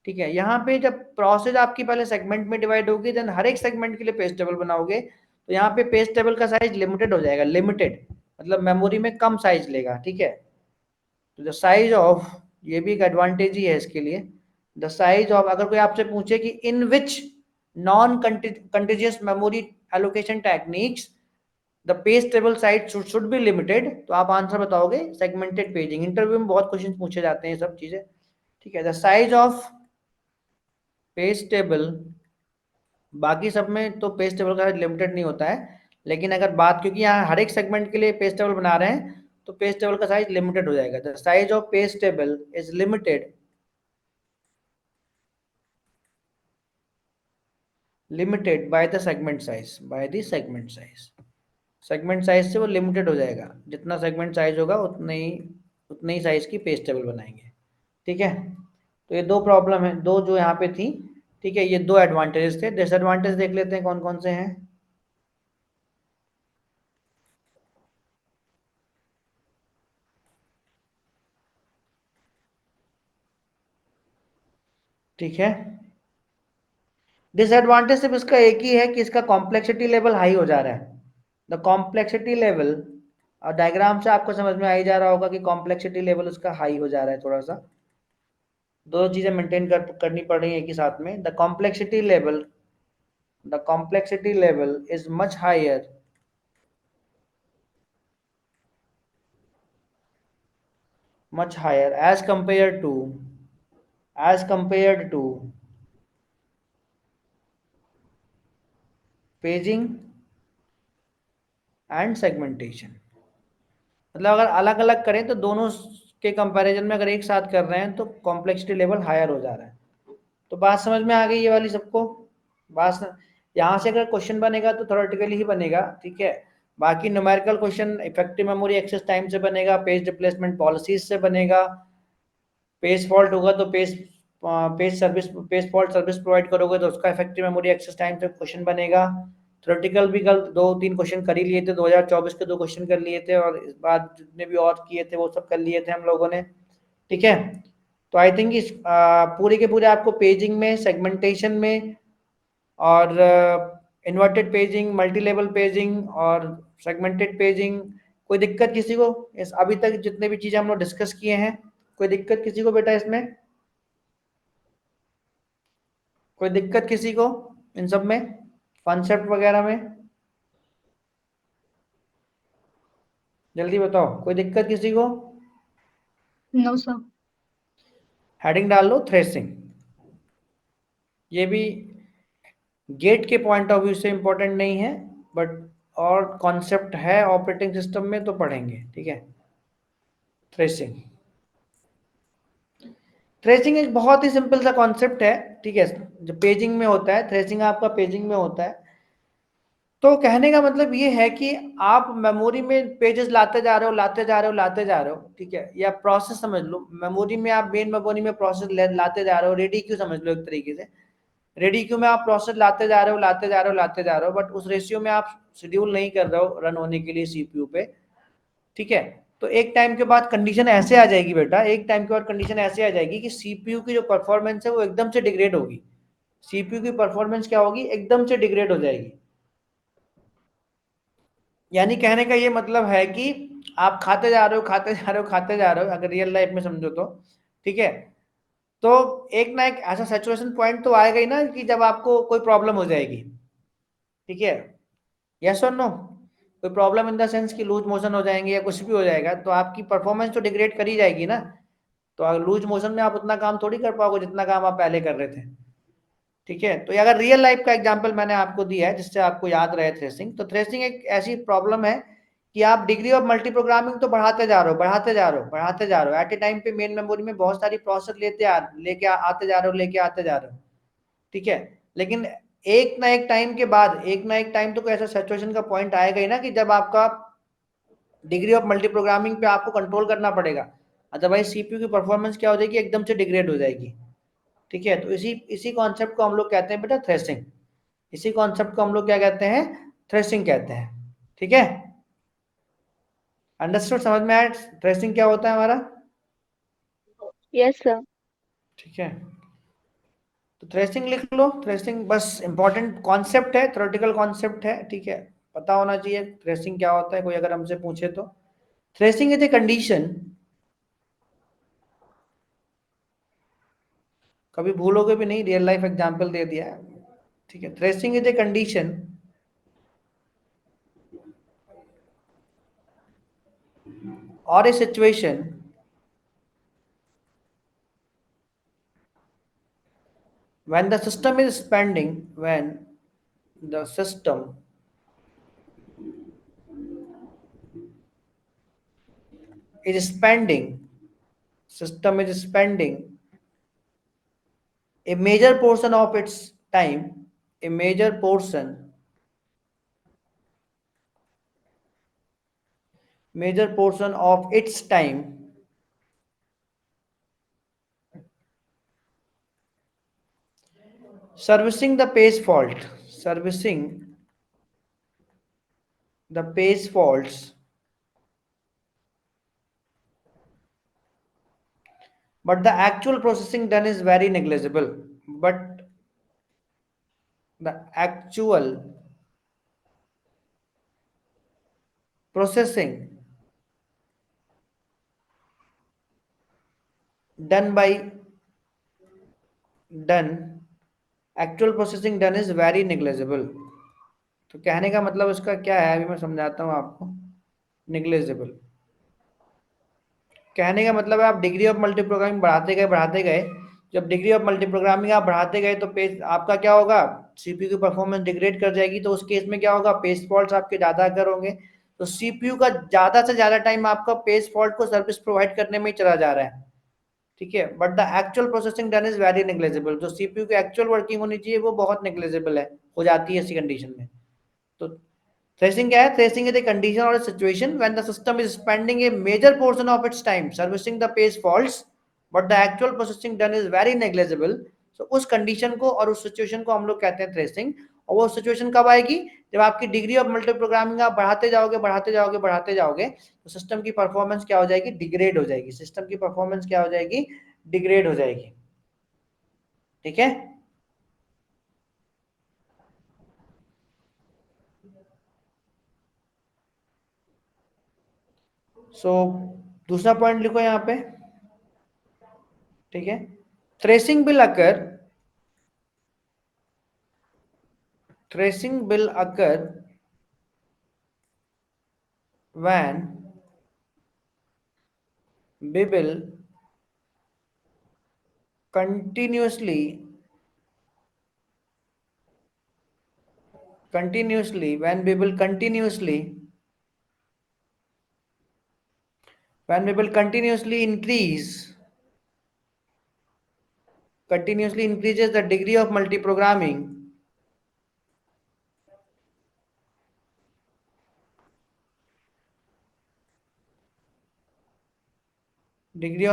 ठीक है, यहाँ पे जब प्रोसेस आपकी पहले सेगमेंट में डिवाइड होगी, देन हर एक सेगमेंट के लिए पेज टेबल बनाओगे, तो यहाँ पे पेज टेबल का साइज लिमिटेड हो जाएगा। लिमिटेड मतलब मेमोरी में कम साइज लेगा। ठीक है, तो द साइज ऑफ, ये भी एक एडवांटेज ही है इसके लिए। द साइज ऑफ, अगर कोई आपसे पूछे कि in which non contiguous memory allocation techniques the page table size should be limited, तो आप आंसर बताओगे सेगमेंटेड पेजिंग। इंटरव्यू में बहुत क्वेश्चन पूछे जाते हैं सब चीजें। ठीक है, the size of page table, बाकी सब में तो पेज टेबल का लिमिटेड नहीं होता है, लेकिन अगर बात, क्योंकि यहाँ हर एक सेगमेंट के लिए पेज टेबल बना रहे हैं, तो पेज टेबल का साइज लिमिटेड हो जाएगा। The size of page table is limited, limited by the segment size, by the segment size. Segment size से वो लिमिटेड हो जाएगा, जितना सेगमेंट साइज होगा उतने ही साइज की पेज टेबल बनाएंगे। ठीक है, तो ये दो प्रॉब्लम है, दो जो यहाँ पे थी। ठीक है, ये दो एडवांटेजेस थे। डिसएडवांटेज देख लेते हैं कौन कौन से हैं। ठीक है, डिसएडवांटेज सिर्फ इसका एक ही है कि इसका कॉम्प्लेक्सिटी लेवल हाई हो जा रहा है। द कॉम्प्लेक्सिटी लेवल और डायग्राम से आपको समझ में आ ही जा रहा होगा कि कॉम्प्लेक्सिटी लेवल उसका हाई हो जा रहा है थोड़ा सा। दो चीजें मेंटेन करनी पड़ रही है एक ही साथ में। The complexity level is much higher as compared to paging and segmentation। मतलब अगर अलग अलग करें तो दोनों के कंपैरिजन में अगर एक साथ कर रहे हैं तो कॉम्प्लेक्सिटी लेवल हायर हो जा रहा है। तो बात समझ में आ गई ये वाली सबको? बात यहाँ से अगर क्वेश्चन बनेगा तो थ्योरेटिकली ही बनेगा, ठीक है। बाकी numerical question effective memory access time से बनेगा, पेज रिप्लेसमेंट पॉलिसीज से बनेगा, पेज फॉल्ट होगा तो पेज फॉल्ट सर्विस प्रोवाइड करोगे तो उसका इफेक्टिव मेमोरी एक्सेस टाइम से क्वेश्चन बनेगा। थ्योरेटिकल भी कल 2-3 क्वेश्चन कर ही लिए थे, 2024 के 2 क्वेश्चन कर लिए थे, और इस बार जितने भी और किए थे वो सब कर लिए थे हम लोगों ने, ठीक है। तो आई थिंक इस पूरे के पूरे आपको पेजिंग में, सेगमेंटेशन में और inverted paging, multi level paging और सेगमेंटेड पेजिंग, कोई दिक्कत किसी को? इस अभी तक जितने भी चीजें हम लोग डिस्कस किए हैं, कोई दिक्कत किसी को बेटा इसमें? कोई दिक्कत किसी को इन सब में, कॉन्सेप्ट वगैरह में? जल्दी बताओ, कोई दिक्कत किसी को? No sir. हेडिंग डाल लो थ्रेसिंग। ये भी गेट के पॉइंट ऑफ व्यू से इंपॉर्टेंट नहीं है, बट और कॉन्सेप्ट है ऑपरेटिंग सिस्टम में तो पढ़ेंगे, ठीक है। थ्रेसिंग, थ्रेसिंग एक बहुत ही सिंपल सा कॉन्सेप्ट है, ठीक है। जो पेजिंग में होता है, थ्रेसिंग आपका पेजिंग में होता है। तो कहने का मतलब ये है कि आप मेमोरी में पेजेस लाते जा रहे हो, लाते जा रहे हो, लाते जा रहे हो, ठीक है। या प्रोसेस समझ लो, मेमोरी में आप मेन मेमोरी में प्रोसेस लाते जा रहे हो, रेडी क्यू समझ लो एक तरीके से। रेडी क्यू में आप प्रोसेस लाते जा रहे हो, लाते जा रहे हो, लाते जा रहे हो, बट उस रेशियो में आप शेड्यूल नहीं कर रहे हो रन होने के लिए सीपीयू पे, ठीक है। तो एक टाइम के बाद कंडीशन ऐसे आ जाएगी बेटा, एक टाइम के बाद कंडीशन ऐसे आ जाएगी कि सीपीयू की जो परफॉर्मेंस है वो एकदम से डिग्रेड होगी। सीपीयू की परफॉर्मेंस क्या होगी? एकदम से डिग्रेड हो जाएगी। यानी कहने का ये मतलब है कि आप खाते जा रहे हो, खाते जा रहे हो, खाते जा रहे हो, अगर रियल लाइफ में समझो तो, ठीक है। तो एक ना एक ऐसा सैचुरेशन पॉइंट तो आएगा ही ना कि जब आपको कोई प्रॉब्लम हो जाएगी, ठीक है। यस और नो? कोई प्रॉब्लम इन द सेंस कि लूज मोशन हो जाएंगे या कुछ भी हो जाएगा, तो आपकी परफॉर्मेंस तो डिग्रेड कर ही जाएगी ना। तो लूज मोशन में आप उतना काम थोड़ी कर पाओगे जितना काम आप पहले कर रहे थे, ठीक है। तो अगर रियल लाइफ का एग्जांपल मैंने आपको दिया है जिससे आपको याद रहे थ्रेसिंग, तो थ्रेसिंग एक ऐसी प्रॉब्लम है कि आप डिग्री ऑफ मल्टी प्रोग्रामिंग तो बढ़ाते जा रहे हो, बढ़ाते जा रहे हो, बढ़ाते जा रहे हो, एट ए टाइम पे मेन मेमोरी में बहुत सारी प्रोसेस लेके आते जा रहे हो, लेके आते जा रहे हो, ठीक है। लेकिन एक ना एक टाइम के बाद, एक ना एक टाइम तो कोई ऐसा सैचुरेशन का पॉइंट आएगा ही ना कि जब आपका डिग्री ऑफ मल्टी प्रोग्रामिंग पे आपको कंट्रोल करना पड़ेगा, अदरवाइज सीपीयू की परफॉर्मेंस क्या हो जाएगी? एकदम से डिग्रेड हो जाएगी, ठीक है। तो इसी इसी कॉन्सेप्ट को हम लोग कहते हैं बेटा थ्रेसिंग। इसी कॉन्सेप्ट को हम लोग क्या कहते हैं? थ्रेसिंग कहते हैं, ठीक है। अंडरस्टूड? समझ में आया थ्रेसिंग क्या होता है हमारा? Yes sir. ठीक है, तो थ्रेसिंग लिख लो। थ्रेसिंग बस इंपॉर्टेंट कॉन्सेप्ट है, थ्योरेटिकल कॉन्सेप्ट है, ठीक है। पता होना चाहिए थ्रेसिंग क्या होता है, कोई अगर हमसे पूछे तो। थ्रेसिंग इज ए कंडीशन, कभी भूलोगे भी नहीं, रियल लाइफ एग्जांपल दे दिया है, ठीक है। Threshing is a condition or a situation when the system is spending when the is spending system is spending a major portion of its time, a major portion of its time servicing the page fault, servicing the page faults, but the actual processing done is very negligible. But the actual processing done by done, actual processing done is very negligible. तो कहने का मतलब उसका क्या है, अभी मैं समझाता हूँ आपको। नेग्लिजिबल कहने का मतलब है आप डिग्री ऑफ मल्टी प्रोग्रामिंग बढ़ाते गए, जब डिग्री ऑफ मल्टी प्रोग्रामिंग आप बढ़ाते गए तो पेज आपका क्या होगा, सीपीयू की परफॉर्मेंस डिग्रेड कर जाएगी। तो उस केस में क्या होगा, पेज फॉल्ट आपके ज्यादा अगर होंगे, तो सीपीयू का ज्यादा से ज्यादा टाइम आपका पेज फॉल्ट को सर्विस प्रोवाइड करने में ही चला जा रहा है। ठीक है, but the actual processing done is very negligible. जो सीपीयू की एक्चुअल वर्किंग होनी चाहिए वो बहुत नेग्लिजिबल है, हो जाती है ऐसी कंडीशन में। तो थ्रेसिंग क्या है, threshing is a condition or a situation when the system is spending a major portion of its time servicing the page faults but the actual processing done is very negligible। so उस condition को और उस situation को हम लोग कहते हैं threshing. और वो सिचुएशन कब आएगी, जब आपकी डिग्री ऑफ मल्टी प्रोग्रामिंग आप बढ़ाते जाओगे तो सिस्टम की परफॉर्मेंस क्या हो जाएगी, डिग्रेड हो जाएगी। सिस्टम की परफॉर्मेंस क्या हो जाएगी, डिग्रेड हो जाएगी। ठीक है, सो दूसरा पॉइंट लिखो यहाँ पे। ठीक है, threshing will occur, tracing will occur when we will continuously when we will continuously increases the degree of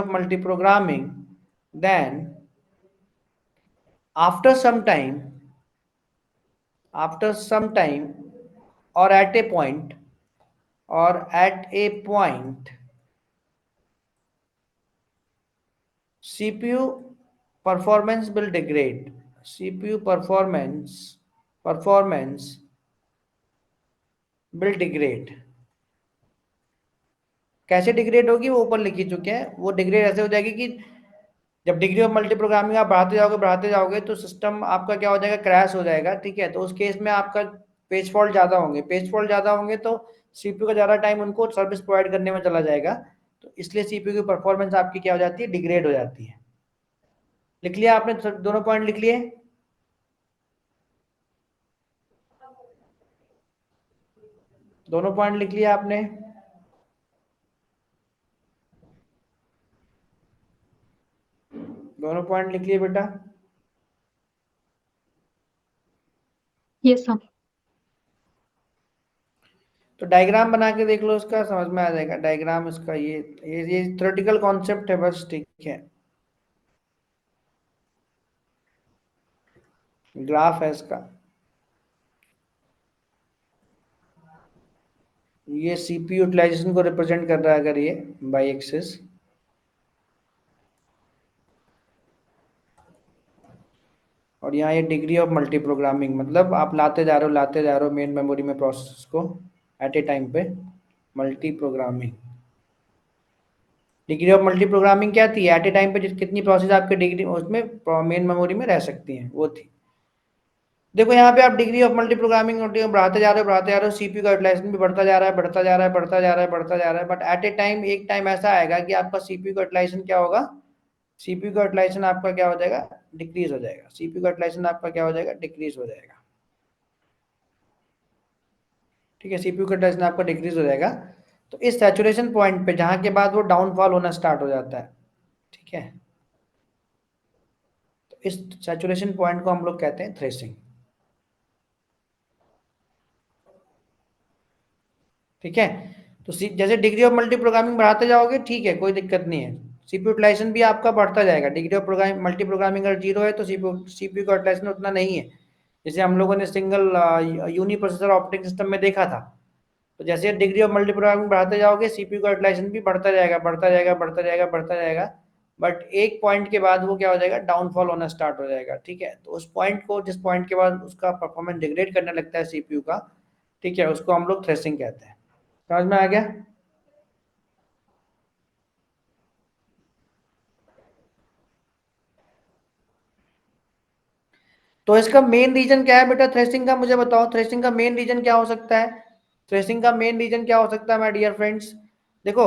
multi-programming, then after some time after some time or at a point CPU performance will degrade. CPU performance will degrade। कैसे degrade होगी, वो ऊपर लिखी चुके हैं। वो degrade ऐसे हो जाएगी कि जब डिग्री ऑफ मल्टी प्रोग्रामिंग आप बढ़ाते जाओगे तो सिस्टम आपका क्या हो जाएगा, क्रैश हो जाएगा। ठीक है, तो उस केस में आपका पेज फॉल्ट ज्यादा होंगे तो सीपीयू का ज्यादा टाइम उनको सर्विस प्रोवाइड करने में चला जाएगा। तो इसलिए सीपीयू की परफॉर्मेंस आपकी क्या हो जाती है, डिग्रेड हो जाती है। लिख लिया आपने, दोनों पॉइंट लिख लिए। दोनों पॉइंट लिख लिया आपने। दोनों पॉइंट लिख लिए बेटा। Yes sir. तो डायग्राम बना के देख लो, उसका समझ में आ जाएगा। डायग्राम इसका ये थ्योरेटिकल कॉन्सेप्ट है बस। ठीक है, ग्राफ है इसका। ये सीपीयू यूटिलाइजेशन को रिप्रेजेंट कर रहा है अगर ये बाई एक्सिस। और यहाँ ये डिग्री ऑफ मल्टी प्रोग्रामिंग, मतलब आप लाते जा रहे हो मेन मेमोरी में प्रोसेस को एट ए टाइम पे। Multi programming, degree of multi programming क्या थी, एट ए टाइम पे कितनी प्रोसेस आपके डिग्री उसमें मेन मेमोरी में रह सकती हैं, वो थी। देखो यहाँ पे आप डिग्री ऑफ मल्टी प्रोग्रामिंग बढ़ाते जा रहे हो, सीपीयू का यूटिलाइजेशन भी बढ़ता जा रहा है। बट एट ए टाइम एक टाइम ऐसा आएगा कि आपका सीपीयू का यूटिलाइजेशन क्या होगा, सीपीयू का यूटिलाइजेशन आपका क्या हो जाएगा, डिक्रीज हो जाएगा। सीपीयू का यूटिलाइजेशन आपका क्या हो जाएगा, डिक्रीज हो जाएगा। ठीक है, सीपीयू का यूटिलाइजेशन आपका डिक्रीज हो जाएगा। तो इस सैचुरेशन पॉइंट पे जहां के बाद वो डाउनफॉल होना स्टार्ट हो जाता है। ठीक है, तो इस सैचुरेशन पॉइंट को हम लोग कहते हैं थ्रेसिंग। ठीक है, तो जैसे डिग्री ऑफ मल्टी प्रोग्रामिंग बढ़ाते जाओगे, ठीक है, कोई दिक्कत नहीं है। सीपीयू यूटिलाइजेशन भी आपका बढ़ता जाएगा। Degree of programming multi programming अगर जीरो है तो सीपीयू का यूटिलाइजेशन उतना नहीं है। जैसे हम लोगों ने single uni processor operating system में देखा था। तो जैसे डिग्री ऑफ मल्टी प्रोग्रामिंग बढ़ाते जाओगे, सीपीयू का यूटिलाइजेशन भी बढ़ता जाएगा। बट एक पॉइंट के बाद वो क्या हो जाएगा, डाउनफॉल होना स्टार्ट हो जाएगा। ठीक है, तो उस पॉइंट को, जिस पॉइंट के बाद उसका परफॉर्मेंस डिग्रेड करने लगता है सीपीयू का, ठीक है, उसको हम लोग थ्रेसिंग कहते हैं। समझ में आ गया। तो इसका मेन रीजन क्या है बेटा थ्रेसिंग का, मुझे बताओ थ्रेसिंग का मेन रीजन क्या हो सकता है? थ्रेसिंग का मेन रीजन क्या हो सकता है माय डियर फ्रेंड्स? देखो,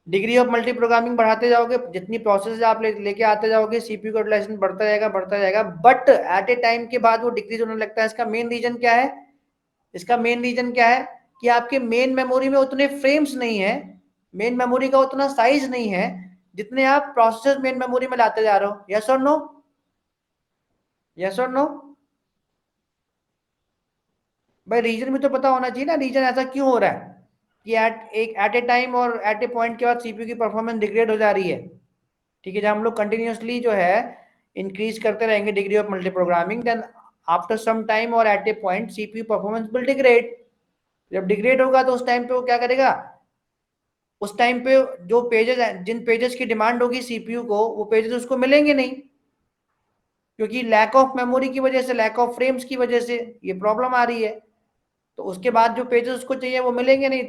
डिग्री ऑफ मल्टी प्रोग्रामिंग बढ़ाते जाओगे, जितनी प्रोसेस आप लेके आते जाओगे, सीपीयू का यूटिलाइजेशन बढ़ता जाएगा, बट एट ए टाइम के बाद वो डिक्रीज होने लगता है। इसका मेन रीजन क्या है? इसका मेन रीजन क्या है कि आपके मेन मेमोरी में उतने फ्रेम्स नहीं है, मेन मेमोरी का उतना साइज नहीं है जितने आप प्रोसेसर मेन मेमोरी में लाते जा रहे हो। यस और नो? यस और नो? भाई रीजन भी तो पता होना चाहिए ना, रीजन ऐसा क्यों हो रहा है कि एट ए टाइम और एट ए पॉइंट के बाद सीपीयू की परफॉर्मेंस डिग्रेड हो जा रही है। ठीक है, जब हम लोग कंटिन्यूअसली जो है इंक्रीज करते रहेंगे degree of multi programming, then after some time और at a point CPU performance will degrade. जब डिग्रेड होगा तो उस टाइम पे वो क्या करेगा, उस टाइम पे जो पेजेस, जिन पेजेस की डिमांड होगी सीपीयू को, वो पेजेस उसको मिलेंगे नहीं, क्योंकि लैक ऑफ मेमोरी की वजह से, लैक ऑफ फ्रेम्स की वजह से ये प्रॉब्लम आ रही है। तो उसके बाद जो पेजेस उसको चाहिए वो मिलेंगे नहीं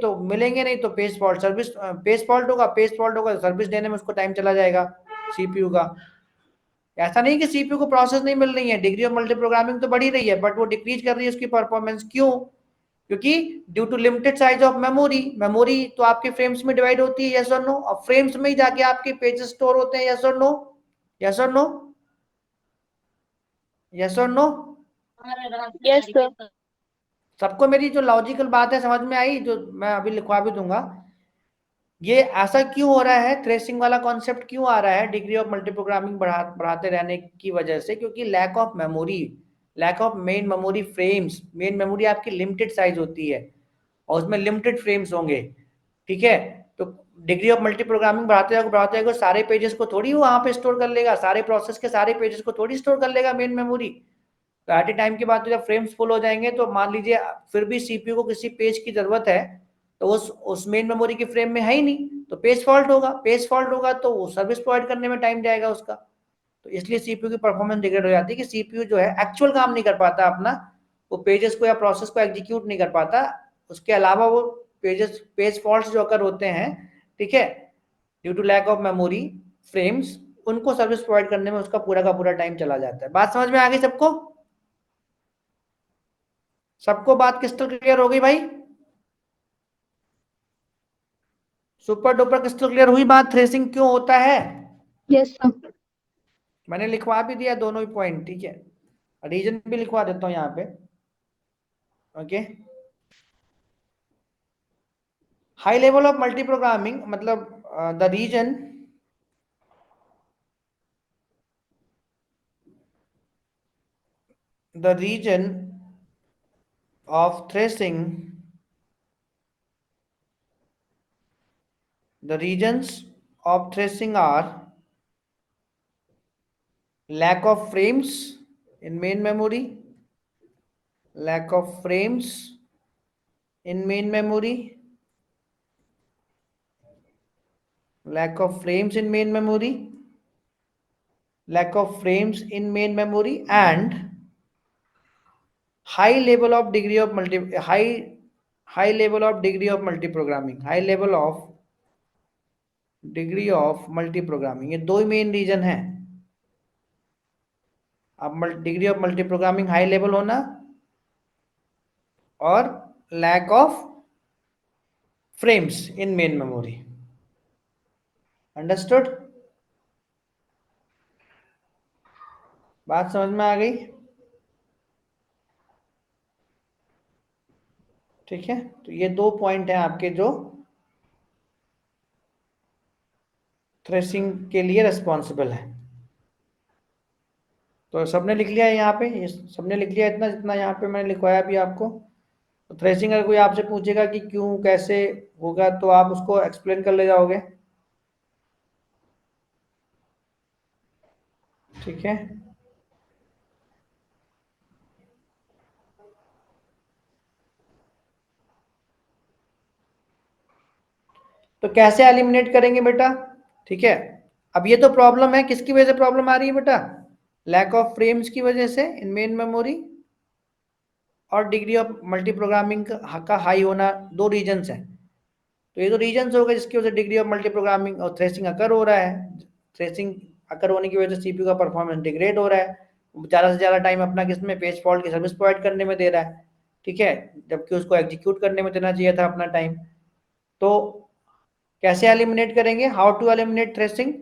तो पेज फॉल्ट, पेज फॉल्ट होगा तो सर्विस देने में उसको टाइम चला जाएगा सीपीयू का। ऐसा नहीं कि सीपीयू को प्रोसेस नहीं मिल रही है, डिग्री ऑफ मल्टी प्रोग्रामिंग तो बढ़ी रही है, बट वो डिक्रीज कर रही है उसकी परफॉर्मेंस। क्यों? क्योंकि due to limited size of memory. Memory तो आपके फ्रेम्स में डिवाइड होती है, यस और नो? और फ्रेम्स में ही जाके आपके पेजेस स्टोर होते हैं, यस और नो? यस और नो? यस और नो? Yes sir. सबको मेरी जो लॉजिकल बात है समझ में आई, जो मैं अभी लिखवा भी दूंगा? ये ऐसा क्यों हो रहा है, थ्रेसिंग वाला कॉन्सेप्ट क्यों आ रहा है डिग्री ऑफ मल्टी प्रोग्रामिंग बढ़ाते रहने की वजह से? क्योंकि lack of memory, lack of main memory frames. Main memory आपकी लिमिटेड साइज होती है और उसमें लिमिटेड फ्रेम्स होंगे। ठीक है, तो डिग्री ऑफ मल्टी प्रोग्रामिंग बढ़ाते जाओगे, सारे पेजेस को थोड़ी वहां पे स्टोर कर लेगा, सारे प्रोसेस के सारे पेजेस को थोड़ी स्टोर कर लेगा मेन मेमोरी। तो एट ए टाइम के बाद तो जब फ्रेम्स फुल हो जाएंगे, तो मान लीजिए फिर भी सीपीयू को किसी पेज की जरूरत है, तो उस मेन मेमोरी के फ्रेम में है ही नहीं, तो पेज फॉल्ट होगा तो वो सर्विस प्रोवाइड करने में टाइम जाएगा उसका। तो इसलिए सीपीयू की परफॉर्मेंस डिग्रेड हो जाती है कि सीपीयू जो है एक्चुअल काम नहीं कर पाता अपना, वो पेजेस को या प्रोसेस को एग्जीक्यूट नहीं कर पाता। उसके अलावा वो पेज फॉल्ट जो अकर होते हैं, ठीक है, due to lack of memory frames, उनको सर्विस प्रोवाइड करने में उसका पूरा का पूरा टाइम चला जाता है। बात समझ में आ गई सबको? सबको बात क्रिस्टल क्लियर हो गई भाई? सुपर डुपर क्रिस्टल क्लियर हुई बात, थ्रेसिंग क्यों होता है? Yes sir. मैंने लिखवा भी दिया दोनों ही पॉइंट, ठीक है, रीजन भी लिखवा देता हूं यहाँ पे। Okay, high level of multi programming मतलब the reason of thrashing, the regions of threshing are lack of frames in main memory, lack of frames in main memory, lack of frames in main memory, lack of frames in main memory, and high level of degree of high level of degree of multi programming, high level of degree of multi programming. ये दो ही main reason है। अब degree of multi programming high level होना और lack of frames in main memory. Understood? बात समझ में आ गई? ठीक है, तो ये दो पॉइंट हैं आपके जो थ्रेशिंग के लिए रिस्पॉन्सिबल है। तो सबने लिख लिया है यहाँ पे, ये सबने लिख लिया इतना जितना यहाँ पे मैंने लिखवाया भी आपको। तो थ्रेशिंग अगर कोई आपसे पूछेगा कि क्यों कैसे होगा, तो आप उसको एक्सप्लेन कर ले जाओगे। ठीक है, तो कैसे एलिमिनेट करेंगे बेटा? ठीक है, अब ये तो प्रॉब्लम है, किसकी वजह से प्रॉब्लम आ रही है बेटा? लैक ऑफ फ्रेम्स की वजह से इन मेन मेमोरी, और डिग्री ऑफ मल्टी प्रोग्रामिंग का हाई होना, दो रीजन्स हैं। तो ये तो रीजन्स हो गए जिसकी वजह से डिग्री ऑफ मल्टी प्रोग्रामिंग और थ्रेसिंग अकर हो रहा है। थ्रेसिंग अकर होने की वजह से सीपीयू का परफॉर्मेंस डिग्रेड हो रहा है। ज़्यादा से ज़्यादा टाइम अपना किसमें, पेज फॉल्ट की सर्विस प्रोवाइड करने में दे रहा है, ठीक है, जबकि उसको एग्जीक्यूट करने में देना चाहिए था अपना टाइम। तो कैसे एलिमिनेट करेंगे, how to eliminate thrashing,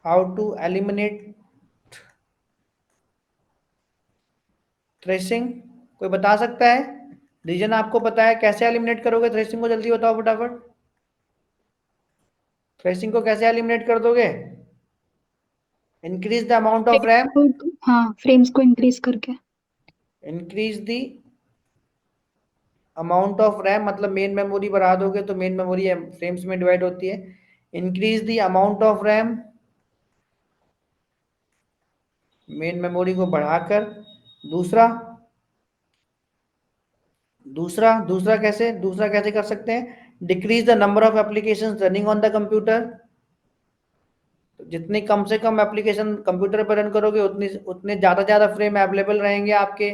how to eliminate thrashing, कोई बता सकता है? रीजन आपको पता है, कैसे एलिमिनेट करोगे थ्रेसिंग को, जल्दी बताओ फटाफट। थ्रेसिंग को कैसे एलिमिनेट कर दोगे? Increase the amount of RAM, हाँ, फ्रेम्स को इंक्रीज करके। Increase the amount of RAM मतलब मेन मेमोरी बढ़ा दोगे, तो मेन मेमोरी फ्रेम्स में डिवाइड होती है। Increase the amount of RAM, main memory को बढ़ाकर। दूसरा दूसरा दूसरा कैसे कर सकते हैं? Decrease the number of application running on the computer, जितनी कम से कम एप्लीकेशन कंप्यूटर पर रन करोगे उतनी उतने ज्यादा फ्रेम अवेलेबल रहेंगे आपके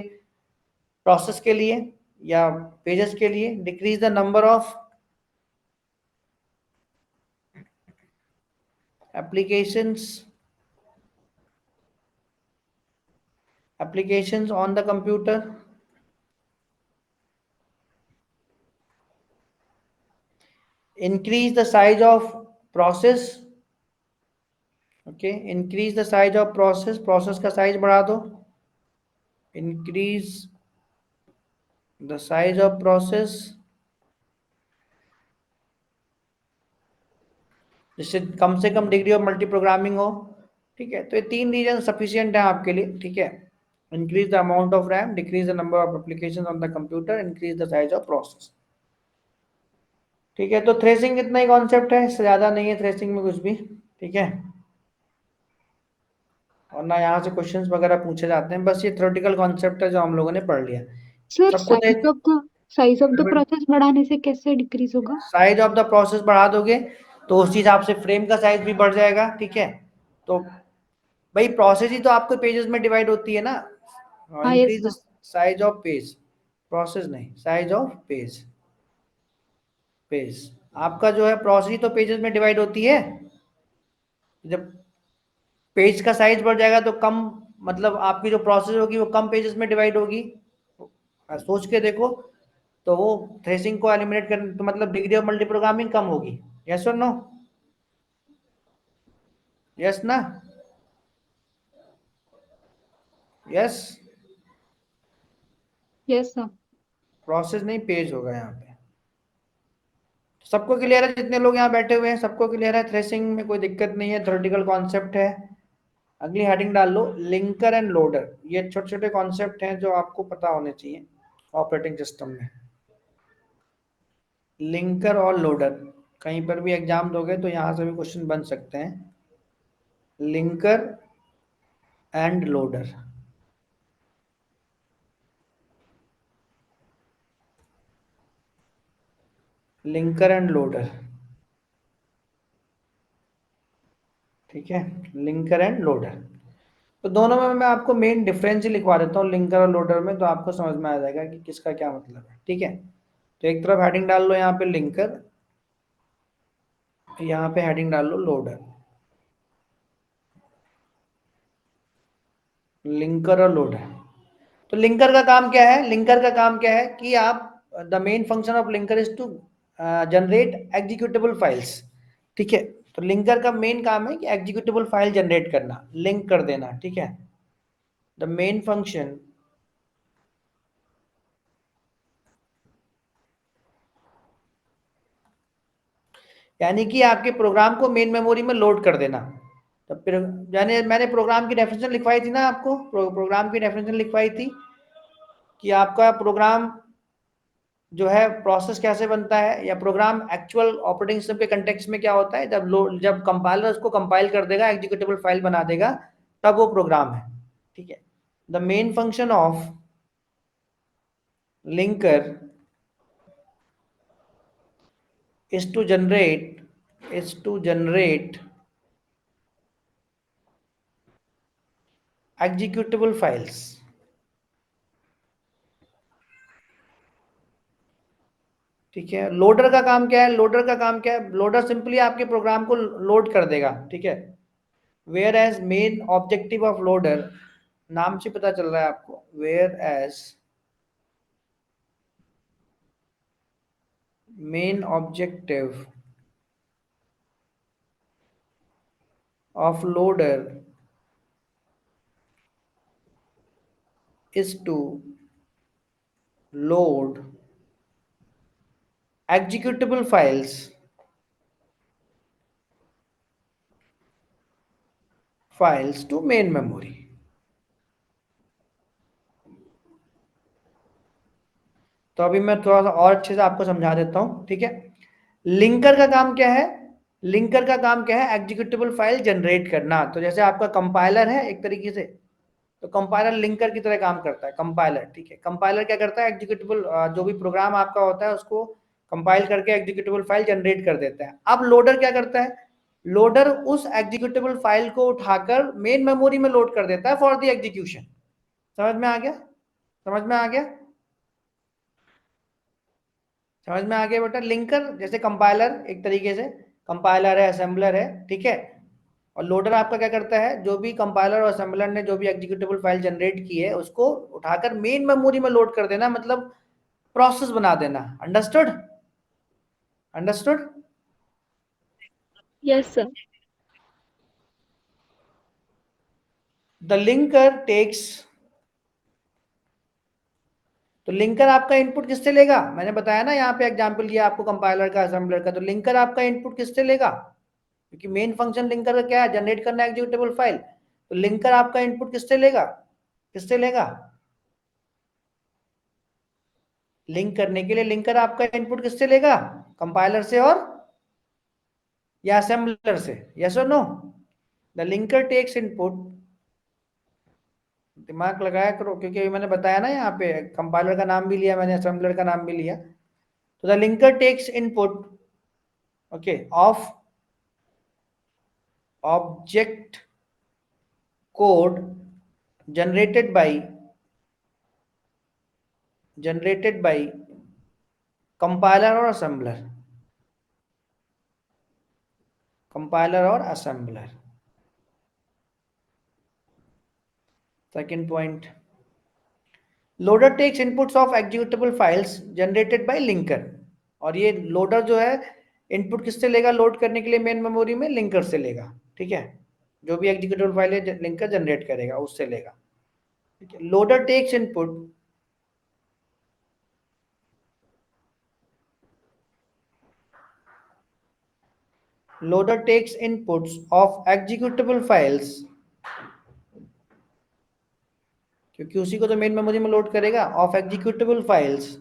प्रोसेस के लिए या पेजेस के लिए। Decrease the number of applications on the computer, increase the size of process, okay, increase the size of process का साइज बढ़ा दो, increase the size of process, जिससे कम से कम डिग्री ऑफ मल्टी प्रोग्रामिंग हो, ठीक है। तो ये 3 रीजन सफिशिएंट है आपके लिए, ठीक है। Increase the amount of RAM, decrease the number of application on the computer, increase the size of process, ठीक है। तो थ्रेसिंग इतना ही कॉन्सेप्ट है, इससे ज्यादा नहीं है थ्रेसिंग में कुछ भी, ठीक है। और ना यहाँ से क्वेश्चंस वगैरह पूछे जाते हैं, बस ये थ्योरेटिकल कॉन्सेप्ट है जो हम लोगों ने पढ़ लिया। सर, सबको देख, साइज ऑफ द प्रोसेस बढ़ाने से कैसे डिक्रीज होगा? साइज ऑफ द प्रोसेस बढ़ा दोगे तो उस हिसाब से फ्रेम का साइज भी बढ़ जाएगा, ठीक है। तो भाई प्रोसेस ही तो आपको पेजेस में डिवाइड होती है ना, हाँ, yes increase the sir. Size of page, process नहीं, साइज ऑफ पेज, पेज आपका जो है प्रोसेस ही तो पेजेस में डिवाइड होती है। जब पेज का साइज बढ़ जाएगा तो कम, मतलब आपकी जो प्रोसेस होगी वो कम पेजेस में डिवाइड होगी। सोच के देखो, तो वो थ्रेसिंग को एलिमिनेट करने तो मतलब डिग्री ऑफ मल्टी प्रोग्रामिंग कम होगी। यस और नो? यस ना? Yes, yes sir. प्रोसेस नहीं पेज होगा यहाँ पे। सबको क्लियर है? जितने लोग यहाँ बैठे हुए हैं सबको क्लियर है? थ्रेसिंग में कोई दिक्कत नहीं है, थ्योरेटिकल कॉन्सेप्ट है। अगली हेडिंग डाल लो, लिंकर एंड लोडर। ये छोटे छोटे कॉन्सेप्ट हैं जो आपको पता होने चाहिए ऑपरेटिंग सिस्टम में। लिंकर और लोडर, कहीं पर भी एग्जाम दोगे तो यहाँ से भी क्वेश्चन बन सकते हैं। Linker end loader, linker end loader, ठीक है। लिंकर एंड लोडर, तो दोनों में मैं आपको मेन डिफरेंस ही लिखवा देता हूँ लिंकर और लोडर में, तो आपको समझ में आ जाएगा कि किसका क्या मतलब है, ठीक है। तो एक तरफ हेडिंग डाल लो यहाँ पे लिंकर, यहाँ पे हेडिंग डाल लो लोडर। लिंकर और लोडर, तो लिंकर का काम क्या है? लिंकर का काम क्या है कि आप, the main function of linker is to generate executable files, ठीक है। तो लिंकर का मेन काम है कि एग्जीक्यूटेबल फाइल जनरेट करना, लिंक कर देना, ठीक है। द मेन फंक्शन यानी कि आपके प्रोग्राम को मेन मेमोरी में लोड कर देना। तो फिर यानी मैंने प्रोग्राम की डेफिनेशन लिखवाई थी ना आपको, प्रोग्राम की डेफिनेशन लिखवाई थी कि आपका प्रोग्राम जो है प्रोसेस कैसे बनता है, या प्रोग्राम एक्चुअल ऑपरेटिंग सिस्टम के कंटेक्स्ट में क्या होता है, जब कंपाइलर उसको कंपाइल कर देगा, एग्जीक्यूटेबल फाइल बना देगा, तब वो प्रोग्राम है, ठीक है। The main function of linker is to generate executable files, ठीक है। लोडर का काम क्या है? लोडर का काम क्या है? लोडर सिंपली आपके प्रोग्राम को लोड कर देगा, ठीक है। Whereas main objective of loader, नाम से पता चल रहा है आपको, whereas main objective of loader is to load executable files to main memory. तो अभी मैं थोड़ा सा और अच्छे से आपको समझा देता हूं, ठीक है। लिंकर का काम क्या है? लिंकर का काम क्या है? एग्जीक्यूटेबल फाइल जनरेट करना। तो जैसे आपका कंपाइलर है एक तरीके से, तो कंपाइलर लिंकर की तरह काम करता है, कंपाइलर, ठीक है। कंपाइलर क्या करता है? एग्जीक्यूटेबल जो भी प्रोग्राम आपका होता है उसको कंपाइल करके एग्जीक्यूटेबल फाइल जनरेट कर देता है। अब लोडर क्या करता है? लोडर उस एग्जीक्यूटेबल फाइल को उठाकर मेन मेमोरी में लोड कर देता है फॉर द एग्जीक्यूशन। समझ में आ गया? समझ में आ गया? समझ में आ गया बेटा? लिंकर जैसे कंपाइलर एक तरीके से, कंपाइलर है, असेंबलर है, ठीक है। और लोडर आपका क्या करता है? जो भी कंपाइलर और असेंबलर ने जो भी एग्जीक्यूटेबल फाइल जनरेट की है उसको उठाकर मेन मेमोरी में लोड कर देना, मतलब प्रोसेस बना देना। Understood? Understood? Yes sir. The linker takes, तो लिंकर आपका इनपुट किससे लेगा? मैंने बताया ना, यहाँ पे एग्जांपल दिया आपको कंपाइलर का, असेंबलर का। तो लिंकर आपका इनपुट किससे लेगा? क्योंकि मेन फंक्शन लिंकर का क्या है? जनरेट करना एग्जीक्यूटेबल फाइल। तो लिंकर आपका इनपुट किससे लेगा? किससे लेगा? लिंक करने के लिए लिंकर आपका इनपुट किससे लेगा? कंपाइलर से और या असेंबलर से? यस और no? The linker takes input, दिमाग लगाया करो, क्योंकि अभी मैंने बताया ना, यहाँ पे कंपाइलर का नाम भी लिया मैंने, असेंबलर का नाम भी लिया। तो the linker takes input, okay, of object code generated by compiler और असेंबलर, कंपाइलर और assembler. Second point, loader takes inputs of executable files generated by linker. और ये लोडर जो है इनपुट किससे लेगा लोड करने के लिए मेन मेमोरी में? लिंकर से लेगा, ठीक है। जो भी एग्जीक्यूटेबल फाइल है लिंकर जनरेट करेगा उससे लेगा, ठीक है। Loader takes input, loader takes inputs of executable files, क्योंकि उसी को तो मेन मेमोरी में लोड करेगा, of executable files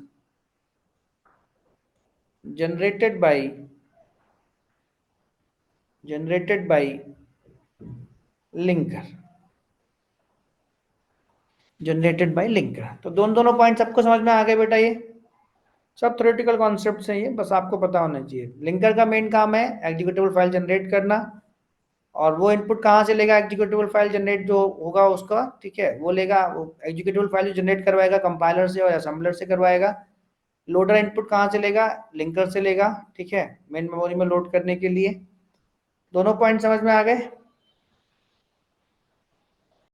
generated by linker, generated by linker. तो दोनों पॉइंट सबको समझ में आ गए बेटा? ये सब थ्योरेटिकल कॉन्सेप्ट्स हैं, ये बस आपको पता होना चाहिए। लिंकर का मेन काम है एग्जीक्यूटेबल फाइल जनरेट करना, और वो इनपुट कहाँ से लेगा? एग्जीक्यूटेबल फाइल जनरेट जो होगा उसका, ठीक है, वो लेगा, वो एग्जीक्यूटेबल फाइल जनरेट करवाएगा कंपाइलर से और असेंबलर से करवाएगा। लोडर इनपुट कहाँ से लेगा? लिंकर से लेगा, ठीक है, मेन मेमोरी में लोड करने के लिए। दोनों पॉइंट समझ में आ गए?